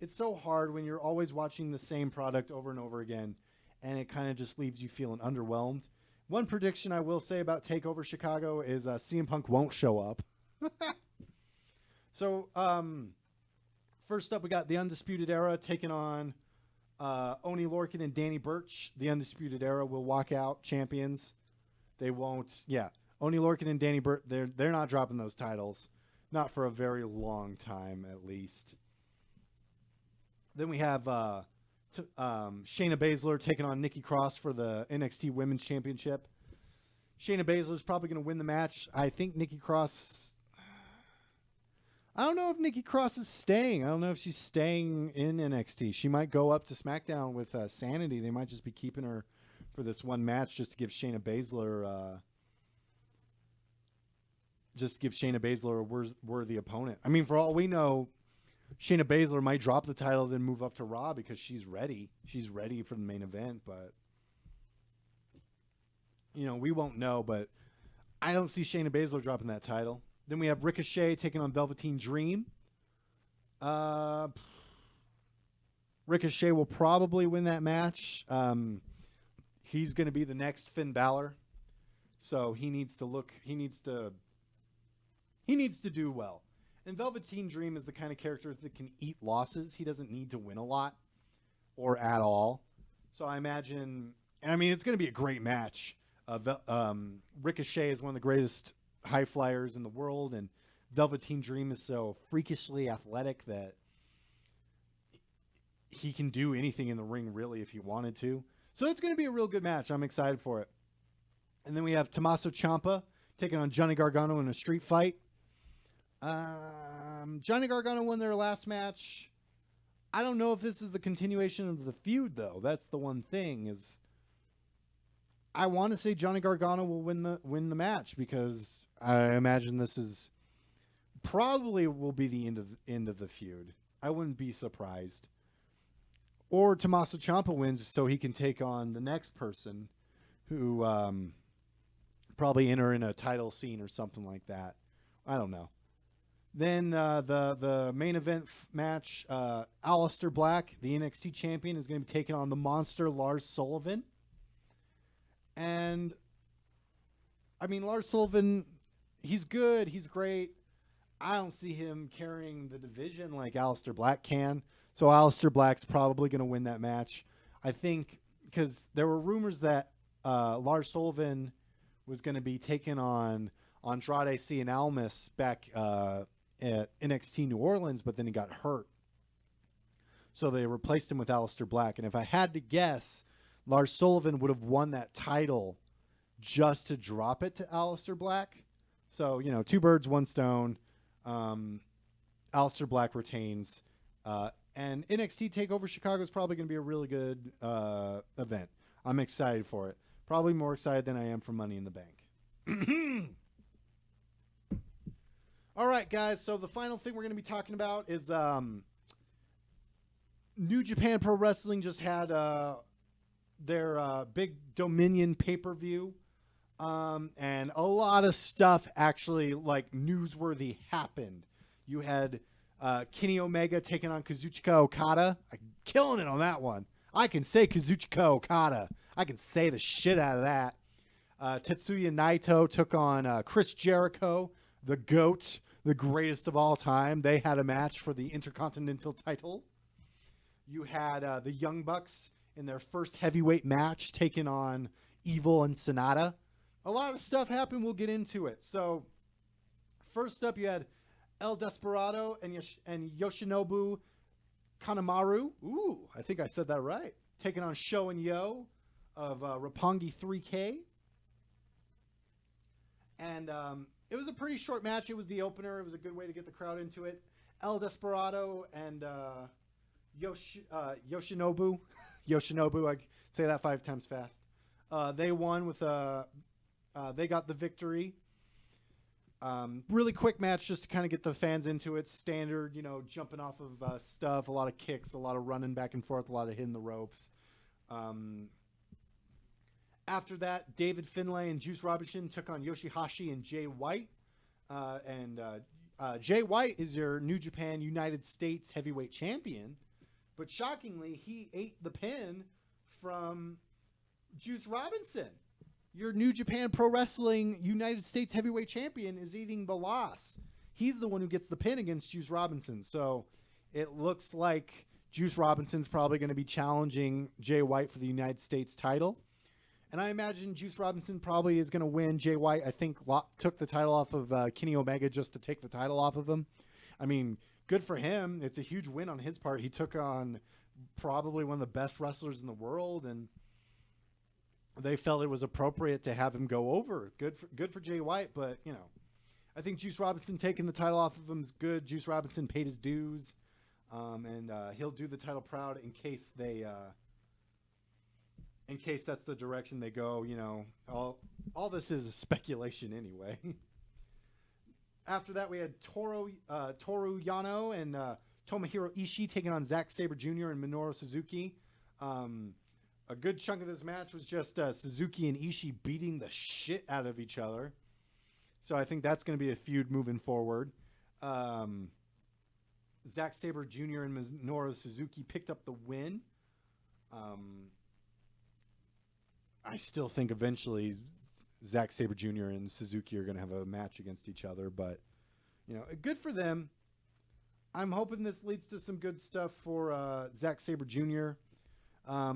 It's so hard when you're always watching the same product over and over again, and it kind of just leaves you feeling underwhelmed. One prediction I will say about TakeOver Chicago is CM Punk won't show up. So, first up, we got the Undisputed Era taking on Oney Lorcan and Danny Burch. The Undisputed Era will walk out champions. They won't, Oney Lorcan and Danny Burch, they're not dropping those titles. Not for a very long time, at least. Then we have Shayna Baszler taking on Nikki Cross for the NXT Women's Championship. Shayna Baszler is probably going to win the match. I think Nikki Cross... I don't know if Nikki Cross is staying. I don't know if she's staying in NXT. She might go up to SmackDown with Sanity. They might just be keeping her for this one match just to give Shayna Baszler... a worthy opponent. I mean, for all we know, Shayna Baszler might drop the title, then move up to Raw because she's ready. She's ready for the main event, but we won't know. But I don't see Shayna Baszler dropping that title. Then we have Ricochet taking on Velveteen Dream. Ricochet will probably win that match. He's going to be the next Finn Balor, so he needs to do well. And Velveteen Dream is the kind of character that can eat losses. He doesn't need to win a lot or at all. So I imagine, it's going to be a great match. Ricochet is one of the greatest high flyers in the world, and Velveteen Dream is so freakishly athletic that he can do anything in the ring, really, if he wanted to. So it's going to be a real good match. I'm excited for it. And then we have Tommaso Ciampa taking on Johnny Gargano in a street fight. Johnny Gargano won their last match. I don't know if this is the continuation of the feud, though. That's the one thing is I want to say Johnny Gargano will win the match because I imagine this is probably will be the end of the feud. I wouldn't be surprised. Or Tommaso Ciampa wins so he can take on the next person who probably enter in a title scene or something like that. I don't know. Then the main event match, Aleister Black, the NXT champion, is going to be taking on the monster Lars Sullivan. And, Lars Sullivan, he's good. He's great. I don't see him carrying the division like Aleister Black can. So Aleister Black's probably going to win that match. I think because there were rumors that Lars Sullivan was going to be taking on Andrade Cien Almas back at NXT New Orleans, but then he got hurt. So they replaced him with Aleister Black. And if I had to guess, Lars Sullivan would have won that title just to drop it to Aleister Black. So, two birds, one stone. Aleister Black retains. And NXT TakeOver Chicago is probably going to be a really good event. I'm excited for it. Probably more excited than I am for Money in the Bank. All right, guys. So the final thing we're going to be talking about is New Japan Pro Wrestling just had their big Dominion pay-per-view. And a lot of stuff actually like newsworthy happened. You had Kenny Omega taking on Kazuchika Okada. Killing it on that one. I can say Kazuchika Okada. I can say the shit out of that. Tetsuya Naito took on Chris Jericho, the GOAT, the greatest of all time. They had a match for the Intercontinental title. You had the Young Bucks in their first heavyweight match taking on Evil and Sonata. A lot of stuff happened. We'll get into it. So, first up, you had El Desperado and Yoshinobu Kanemaru. Ooh, I think I said that right. Taking on Sho and Yo of Roppongi 3K. And it was a pretty short match. It was the opener. It was a good way to get the crowd into it. El Desperado and Yoshinobu. Yoshinobu, I say that 5 times fast. They won with they got the victory. Really quick match just to kind of get the fans into it. Standard, jumping off of stuff. A lot of kicks, a lot of running back and forth, a lot of hitting the ropes. After that, David Finlay and Juice Robinson took on Yoshihashi and Jay White. Jay White is your New Japan United States heavyweight champion. But shockingly, he ate the pin from Juice Robinson. Your New Japan Pro Wrestling United States heavyweight champion is eating the loss. He's the one who gets the pin against Juice Robinson. So it looks like Juice Robinson's probably going to be challenging Jay White for the United States title. And I imagine Juice Robinson probably is going to win. Jay White, I think, took the title off of Kenny Omega just to take the title off of him. I mean, good for him. It's a huge win on his part. He took on probably one of the best wrestlers in the world, and they felt it was appropriate to have him go over. Good for Jay White, but, I think Juice Robinson taking the title off of him is good. Juice Robinson paid his dues, and he'll do the title proud in case they in case that's the direction they go. All this is speculation anyway. After that, we had Toru Yano and Tomohiro Ishii taking on Zack Sabre Jr. and Minoru Suzuki. A good chunk of this match was just Suzuki and Ishii beating the shit out of each other. So I think that's going to be a feud moving forward. Zack Sabre Jr. and Minoru Suzuki picked up the win. I still think eventually Zack Sabre Jr. and Suzuki are going to have a match against each other, but good for them. I'm hoping this leads to some good stuff for Zack Sabre Jr.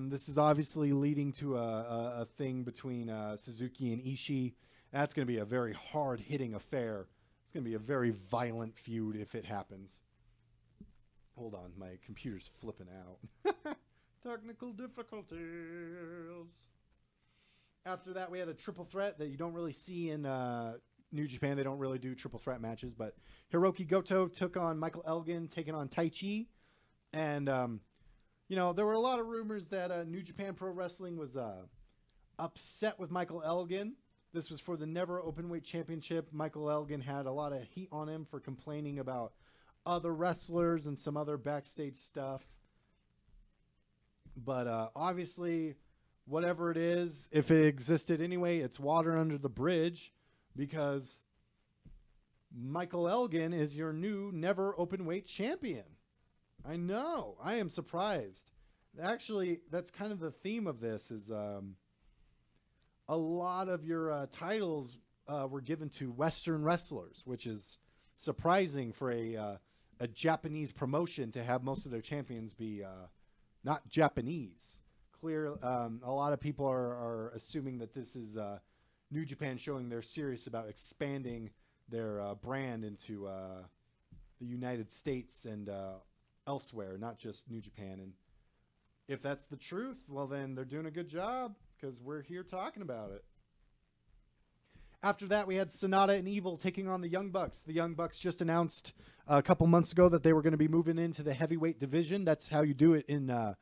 This is obviously leading to a thing between Suzuki and Ishii. That's going to be a very hard-hitting affair. It's going to be a very violent feud if it happens. Hold on, my computer's flipping out. Technical difficulties. After that, we had a triple threat that you don't really see in New Japan. They don't really do triple threat matches, but Hiroki Goto took on Michael Elgin, taking on Taichi. And, there were a lot of rumors that New Japan Pro Wrestling was upset with Michael Elgin. This was for the Never Openweight Championship. Michael Elgin had a lot of heat on him for complaining about other wrestlers and some other backstage stuff. But obviously, whatever it is, if it existed anyway, it's water under the bridge, because Michael Elgin is your new Never Openweight champion. I know. I am surprised. Actually, that's kind of the theme of this is a lot of your titles were given to Western wrestlers, which is surprising for a Japanese promotion to have most of their champions be not Japanese. A lot of people are assuming that this is New Japan showing they're serious about expanding their brand into the United States and elsewhere, not just New Japan. And if that's the truth, well, then they're doing a good job, because we're here talking about it. After that, we had Sonata and Evil taking on the Young Bucks. The Young Bucks just announced a couple months ago that they were going to be moving into the heavyweight division. That's how you do it in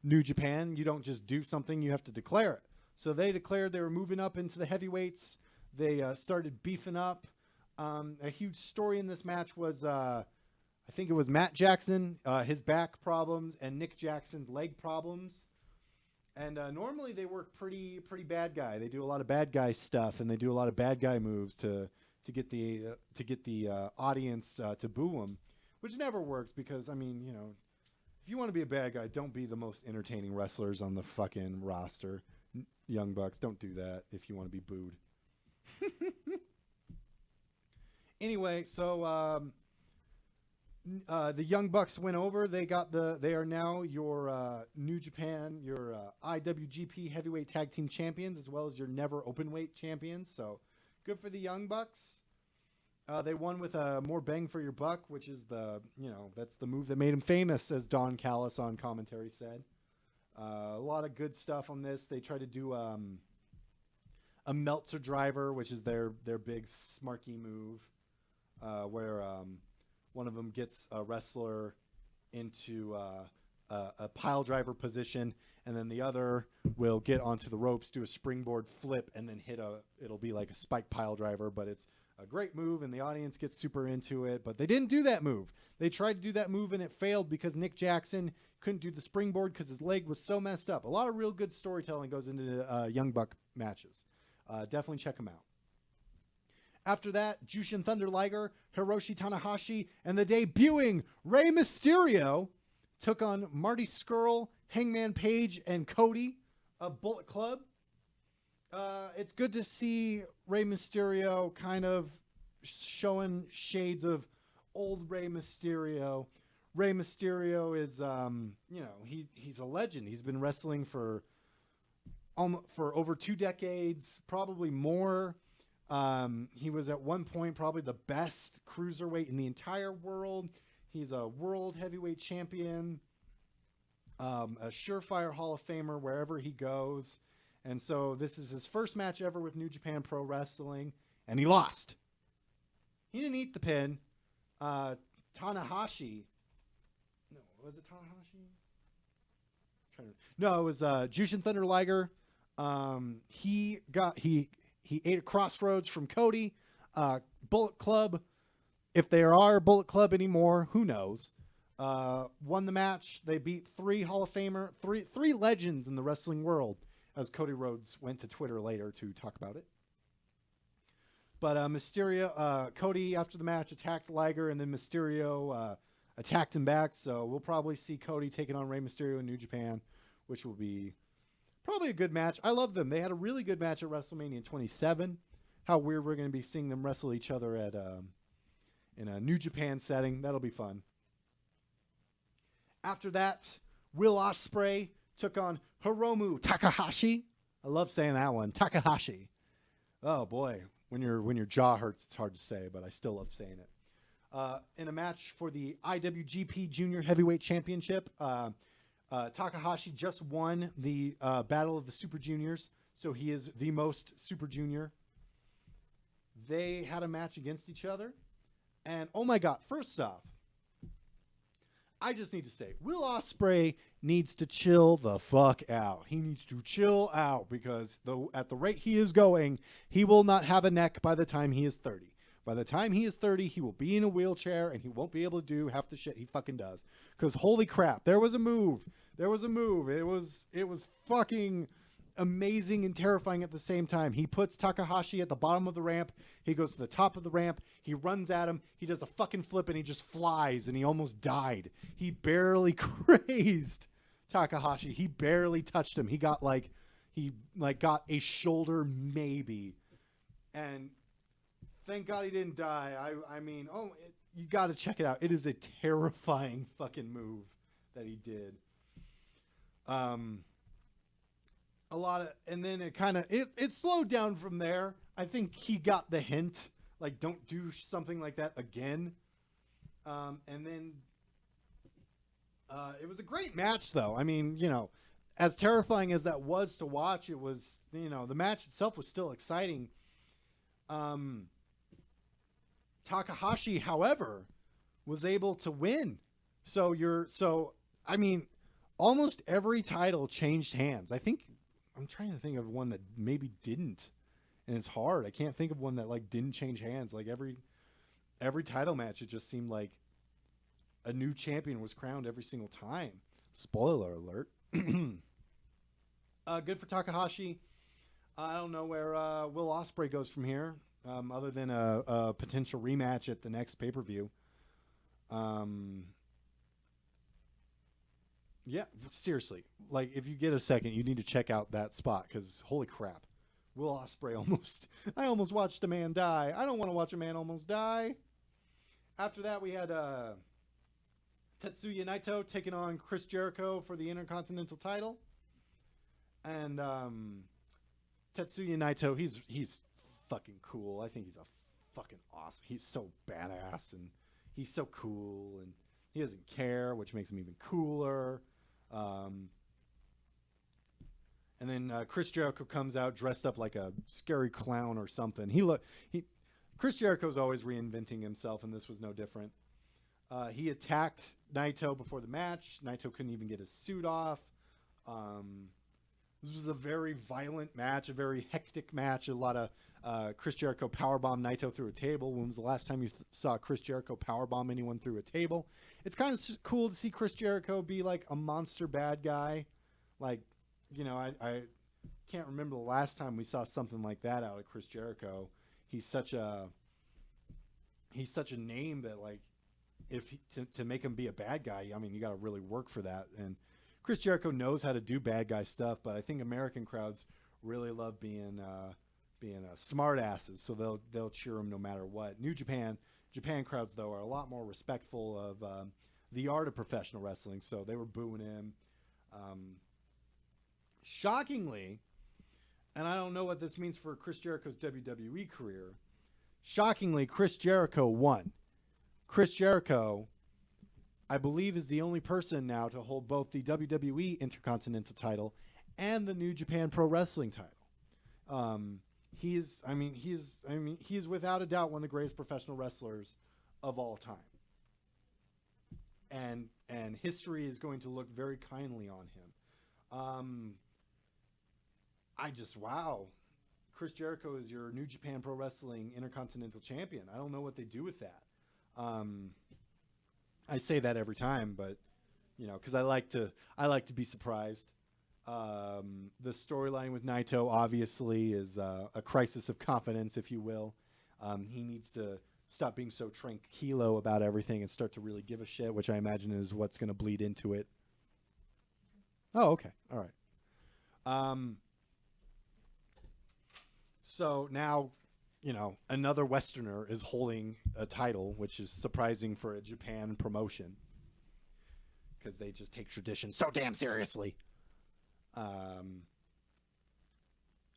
New Japan. You don't just do something, you have to declare it. So they declared they were moving up into the heavyweights. They started beefing up. A huge story in this match was I think it was Matt Jackson, his back problems, and Nick Jackson's leg problems. And normally they work pretty bad guy. They do a lot of bad guy stuff, and they do a lot of bad guy moves to get the audience to boo them, which never works because, I mean, you know, if you want to be a bad guy, don't be the most entertaining wrestlers on the fucking roster. Young Bucks, don't do that if you want to be booed. Anyway, so the Young Bucks went over. They are now your New Japan, your IWGP Heavyweight Tag Team Champions, as well as your Never Openweight Champions. So good for the Young Bucks. They won with a more bang for your buck, which is that's the move that made him famous, as Don Callis on commentary said. A lot of good stuff on this. They try to do a Meltzer driver, which is their big smarky move, where one of them gets a wrestler into a pile driver position, and then the other will get onto the ropes, do a springboard flip, and then it'll be like a spike pile driver, but it's a great move, and the audience gets super into it. But they didn't do that move. They tried to do that move, and it failed because Nick Jackson couldn't do the springboard because his leg was so messed up. A lot of real good storytelling goes into Young Buck matches. Definitely check them out. After that, Jushin Thunder Liger, Hiroshi Tanahashi, and the debuting Rey Mysterio took on Marty Scurll, Hangman Page, and Cody of Bullet Club. It's good to see Rey Mysterio kind of showing shades of old Rey Mysterio. Rey Mysterio is, he's a legend. He's been wrestling for over 2 decades, probably more. He was at one point probably the best cruiserweight in the entire world. He's a world heavyweight champion, a surefire Hall of Famer wherever he goes. And so this is his first match ever with New Japan Pro Wrestling, and he lost. He didn't eat the pin. Tanahashi. No, was it Tanahashi? No, it was Jushin Thunder Liger. He ate a crossroads from Cody. Bullet Club, if there are Bullet Club anymore, who knows? Won the match. They beat 3 Hall of Famer, three legends in the wrestling world, as Cody Rhodes went to Twitter later to talk about it. But Cody, after the match, attacked Liger, and then Mysterio attacked him back. So we'll probably see Cody taking on Rey Mysterio in New Japan, which will be probably a good match. I love them. They had a really good match at WrestleMania 27. How weird we're going to be seeing them wrestle each other at in a New Japan setting. That'll be fun. After that, Will Ospreay took on Hiromu Takahashi. I love saying that one, Takahashi. Oh boy, when your jaw hurts, it's hard to say, but I still love saying it. In a match for the IWGP Junior Heavyweight Championship, Takahashi just won the Battle of the Super Juniors, so he is the most Super Junior. They had a match against each other, and oh my God, first off, I just need to say, Will Ospreay needs to chill the fuck out. He needs to chill out because at the rate he is going, he will not have a neck by the time he is 30. By the time he is 30, he will be in a wheelchair and he won't be able to do half the shit he fucking does. Because holy crap, there was a move. It was fucking amazing and terrifying at the same time. He puts Takahashi at the bottom of the ramp. He goes to the top of the ramp. He runs at him. He does a fucking flip and he just flies and he almost died. He barely grazed Takahashi. He barely touched him. He got got a shoulder maybe. And thank God he didn't die. You got to check it out. It is a terrifying fucking move that he did. And then it slowed down from there. I think he got the hint, like, don't do something like that again. And then it was a great match, though. I mean, as terrifying as that was to watch, it was, the match itself was still exciting. Takahashi, however, was able to win. Almost every title changed hands. I'm trying to think of one that maybe didn't, and it's hard. I can't think of one that didn't change hands. Like every title match, it just seemed like a new champion was crowned every single time. Spoiler alert. Good for Takahashi. I don't know where Will Ospreay goes from here, other than a potential rematch at the next pay-per-view. Yeah, seriously. Like, if you get a second, you need to check out that spot, because holy crap. Will Ospreay I almost watched a man die. I don't want to watch a man almost die. After that, we had Tetsuya Naito taking on Chris Jericho for the Intercontinental title. And Tetsuya Naito, he's fucking cool. I think he's a fucking awesome. He's so badass, and he's so cool, and he doesn't care, which makes him even cooler. And then Chris Jericho comes out dressed up like a scary clown or something. Chris Jericho's always reinventing himself, and this was no different. He attacked Naito before the match. Naito couldn't even get his suit off. This was a very violent match, a very hectic match. A lot of Chris Jericho powerbomb Naito through a table. When was the last time you saw Chris Jericho powerbomb anyone through a table? It's kind of cool to see Chris Jericho be like a monster bad guy. Like, you know, I can't remember the last time we saw something like that out of Chris Jericho. He's such a name that, like, to make him be a bad guy, I mean, you got to really work for that. And Chris Jericho knows how to do bad guy stuff, but I think American crowds really love being smart asses, so they'll cheer him no matter what. Japan crowds, though, are a lot more respectful of the art of professional wrestling, so they were booing him. Shockingly, and I don't know what this means for Chris Jericho's WWE career, shockingly, Chris Jericho won. Chris Jericho, I believe, is the only person now to hold both the WWE Intercontinental title and the New Japan Pro Wrestling title. He is without a doubt one of the greatest professional wrestlers of all time. And history is going to look very kindly on him. Wow. Chris Jericho is your New Japan Pro Wrestling Intercontinental Champion. I don't know what they do with that. I say that every time, but, you know, because I like to be surprised. The storyline with Naito obviously is a crisis of confidence, if you will. He needs to stop being so tranquilo about everything and start to really give a shit, which I imagine is what's going to bleed into it. Oh, okay. All right. So now, you know, another Westerner is holding a title, which is surprising for a Japan promotion because they just take tradition so damn seriously. I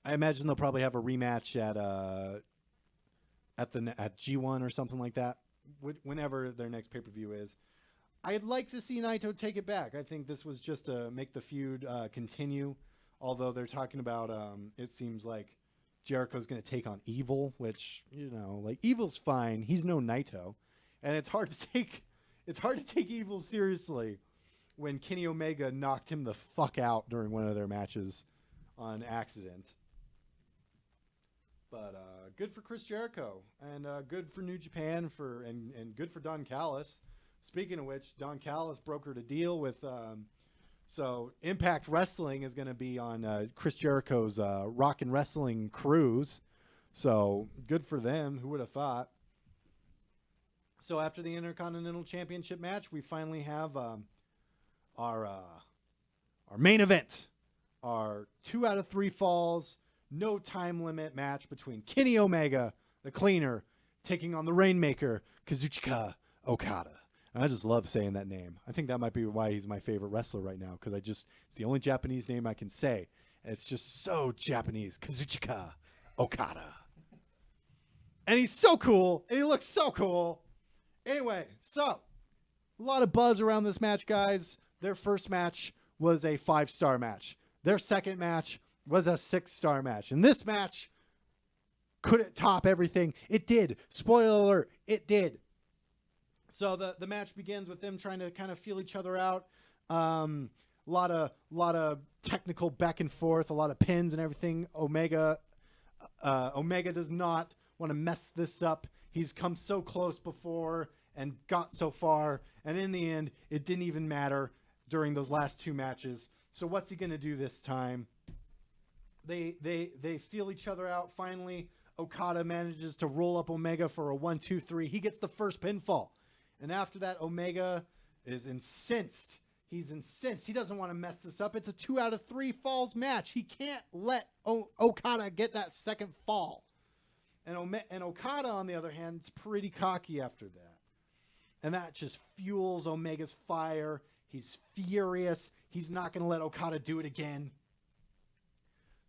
imagine they'll probably have a rematch at G1 or something like that, whenever their next pay-per-view is. I'd like to see Naito take it back. I think this was just to make the feud continue, although they're talking about it seems like Jericho's going to take on Evil, which, you know, like, Evil's fine. He's no Naito, and it's hard to take Evil seriously when Kenny Omega knocked him the fuck out during one of their matches on accident. But good for Chris Jericho, and good for New Japan and good for Don Callis. Speaking of which, Don Callis brokered a deal with. So Impact Wrestling is going to be on Chris Jericho's Rock and Wrestling cruise. So good for them. Who would have thought? So after the Intercontinental Championship match, we finally have our main event, our 2 out of 3 falls, no time limit match between Kenny Omega, the Cleaner, taking on the Rainmaker, Kazuchika Okada. And I just love saying that name. I think that might be why he's my favorite wrestler right now, because it's the only Japanese name I can say. And it's just so Japanese. Kazuchika Okada. And he's so cool, and he looks so cool. Anyway, so a lot of buzz around this match, guys. Their first match was a 5-star match. Their second match was a 6-star match. And this match, could it top everything? It did. Spoiler alert, it did. So the match begins with them trying to kind of feel each other out. A lot of technical back and forth, a lot of pins and everything. Omega does not want to mess this up. He's come so close before, and got so far. And in the end, it didn't even matter during those last 2 matches. So what's he going to do this time? They feel each other out. Finally, Okada manages to roll up Omega for a 1-2-3. He gets the first pinfall. And after that, Omega is incensed. He's incensed. He doesn't want to mess this up. It's a 2 out of 3 falls match. He can't let Okada get that second fall. And Okada, on the other hand, is pretty cocky after that. And that just fuels Omega's fire. He's furious. He's not going to let Okada do it again.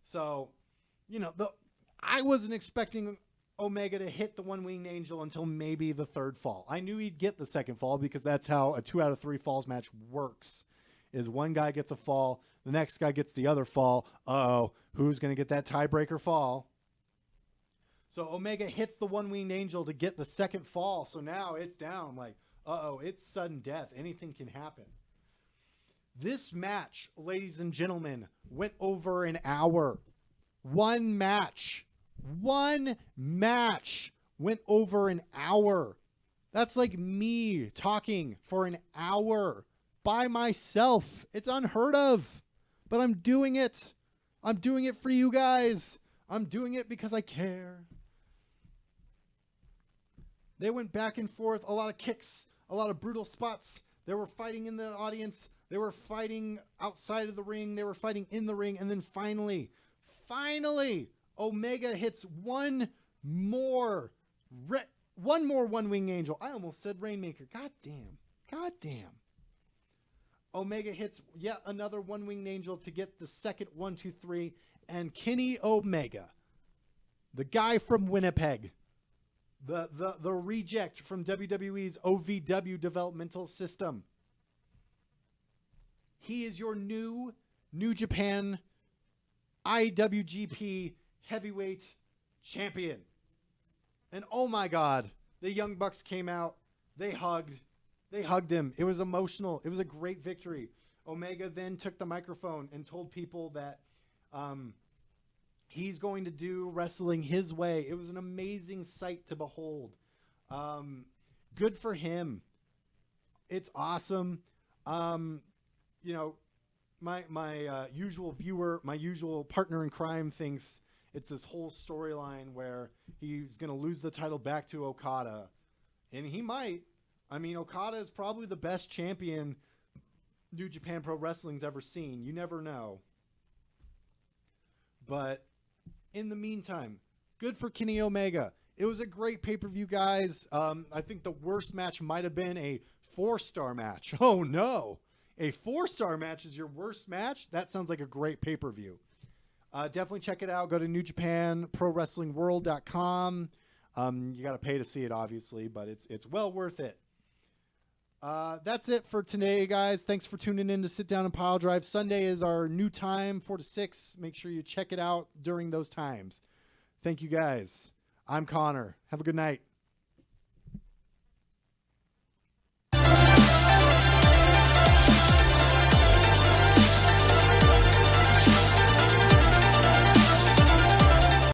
So, I wasn't expecting Omega to hit the one-winged angel until maybe the 3rd fall. I knew he'd get the 2nd fall because that's how a 2 out of 3 falls match works. Is one guy gets a fall, the next guy gets the other fall. Uh-oh, who's going to get that tiebreaker fall? So Omega hits the one-winged angel to get the 2nd fall. So now it's down like, uh-oh, it's sudden death. Anything can happen. This match, ladies and gentlemen, went over an hour. One match went over an hour. That's like me talking for an hour by myself. It's unheard of, but I'm doing it. I'm doing it for you guys. I'm doing it because I care. They went back and forth, a lot of kicks, a lot of brutal spots. They were fighting in the audience. They were fighting outside of the ring. They were fighting in the ring. And then finally, Omega hits one more one-wing angel. I almost said Rainmaker. God damn. Omega hits yet another one-winged angel to get the second 1-2-3. And Kenny Omega, the guy from Winnipeg, the reject from WWE's OVW developmental system. He is your new New Japan IWGP heavyweight champion. And oh my God, the Young Bucks came out. They hugged him. It was emotional. It was a great victory. Omega then took the microphone and told people that he's going to do wrestling his way. It was an amazing sight to behold. Good for him. It's awesome. My usual viewer, my usual partner in crime thinks it's this whole storyline where he's going to lose the title back to Okada. And he might. I mean, Okada is probably the best champion New Japan Pro Wrestling's ever seen. You never know. But in the meantime, good for Kenny Omega. It was a great pay-per-view, guys. I think the worst match might have been a 4-star match. Oh, no. A 4-star match is your worst match? That sounds like a great pay-per-view. Definitely check it out. Go to NewJapanProWrestlingWorld.com. You got to pay to see it, obviously, but it's well worth it. That's it for today, guys. Thanks for tuning in to Sit Down and Pile Drive. Sunday is our new time, 4 to 6. Make sure you check it out during those times. Thank you, guys. I'm Connor. Have a good night.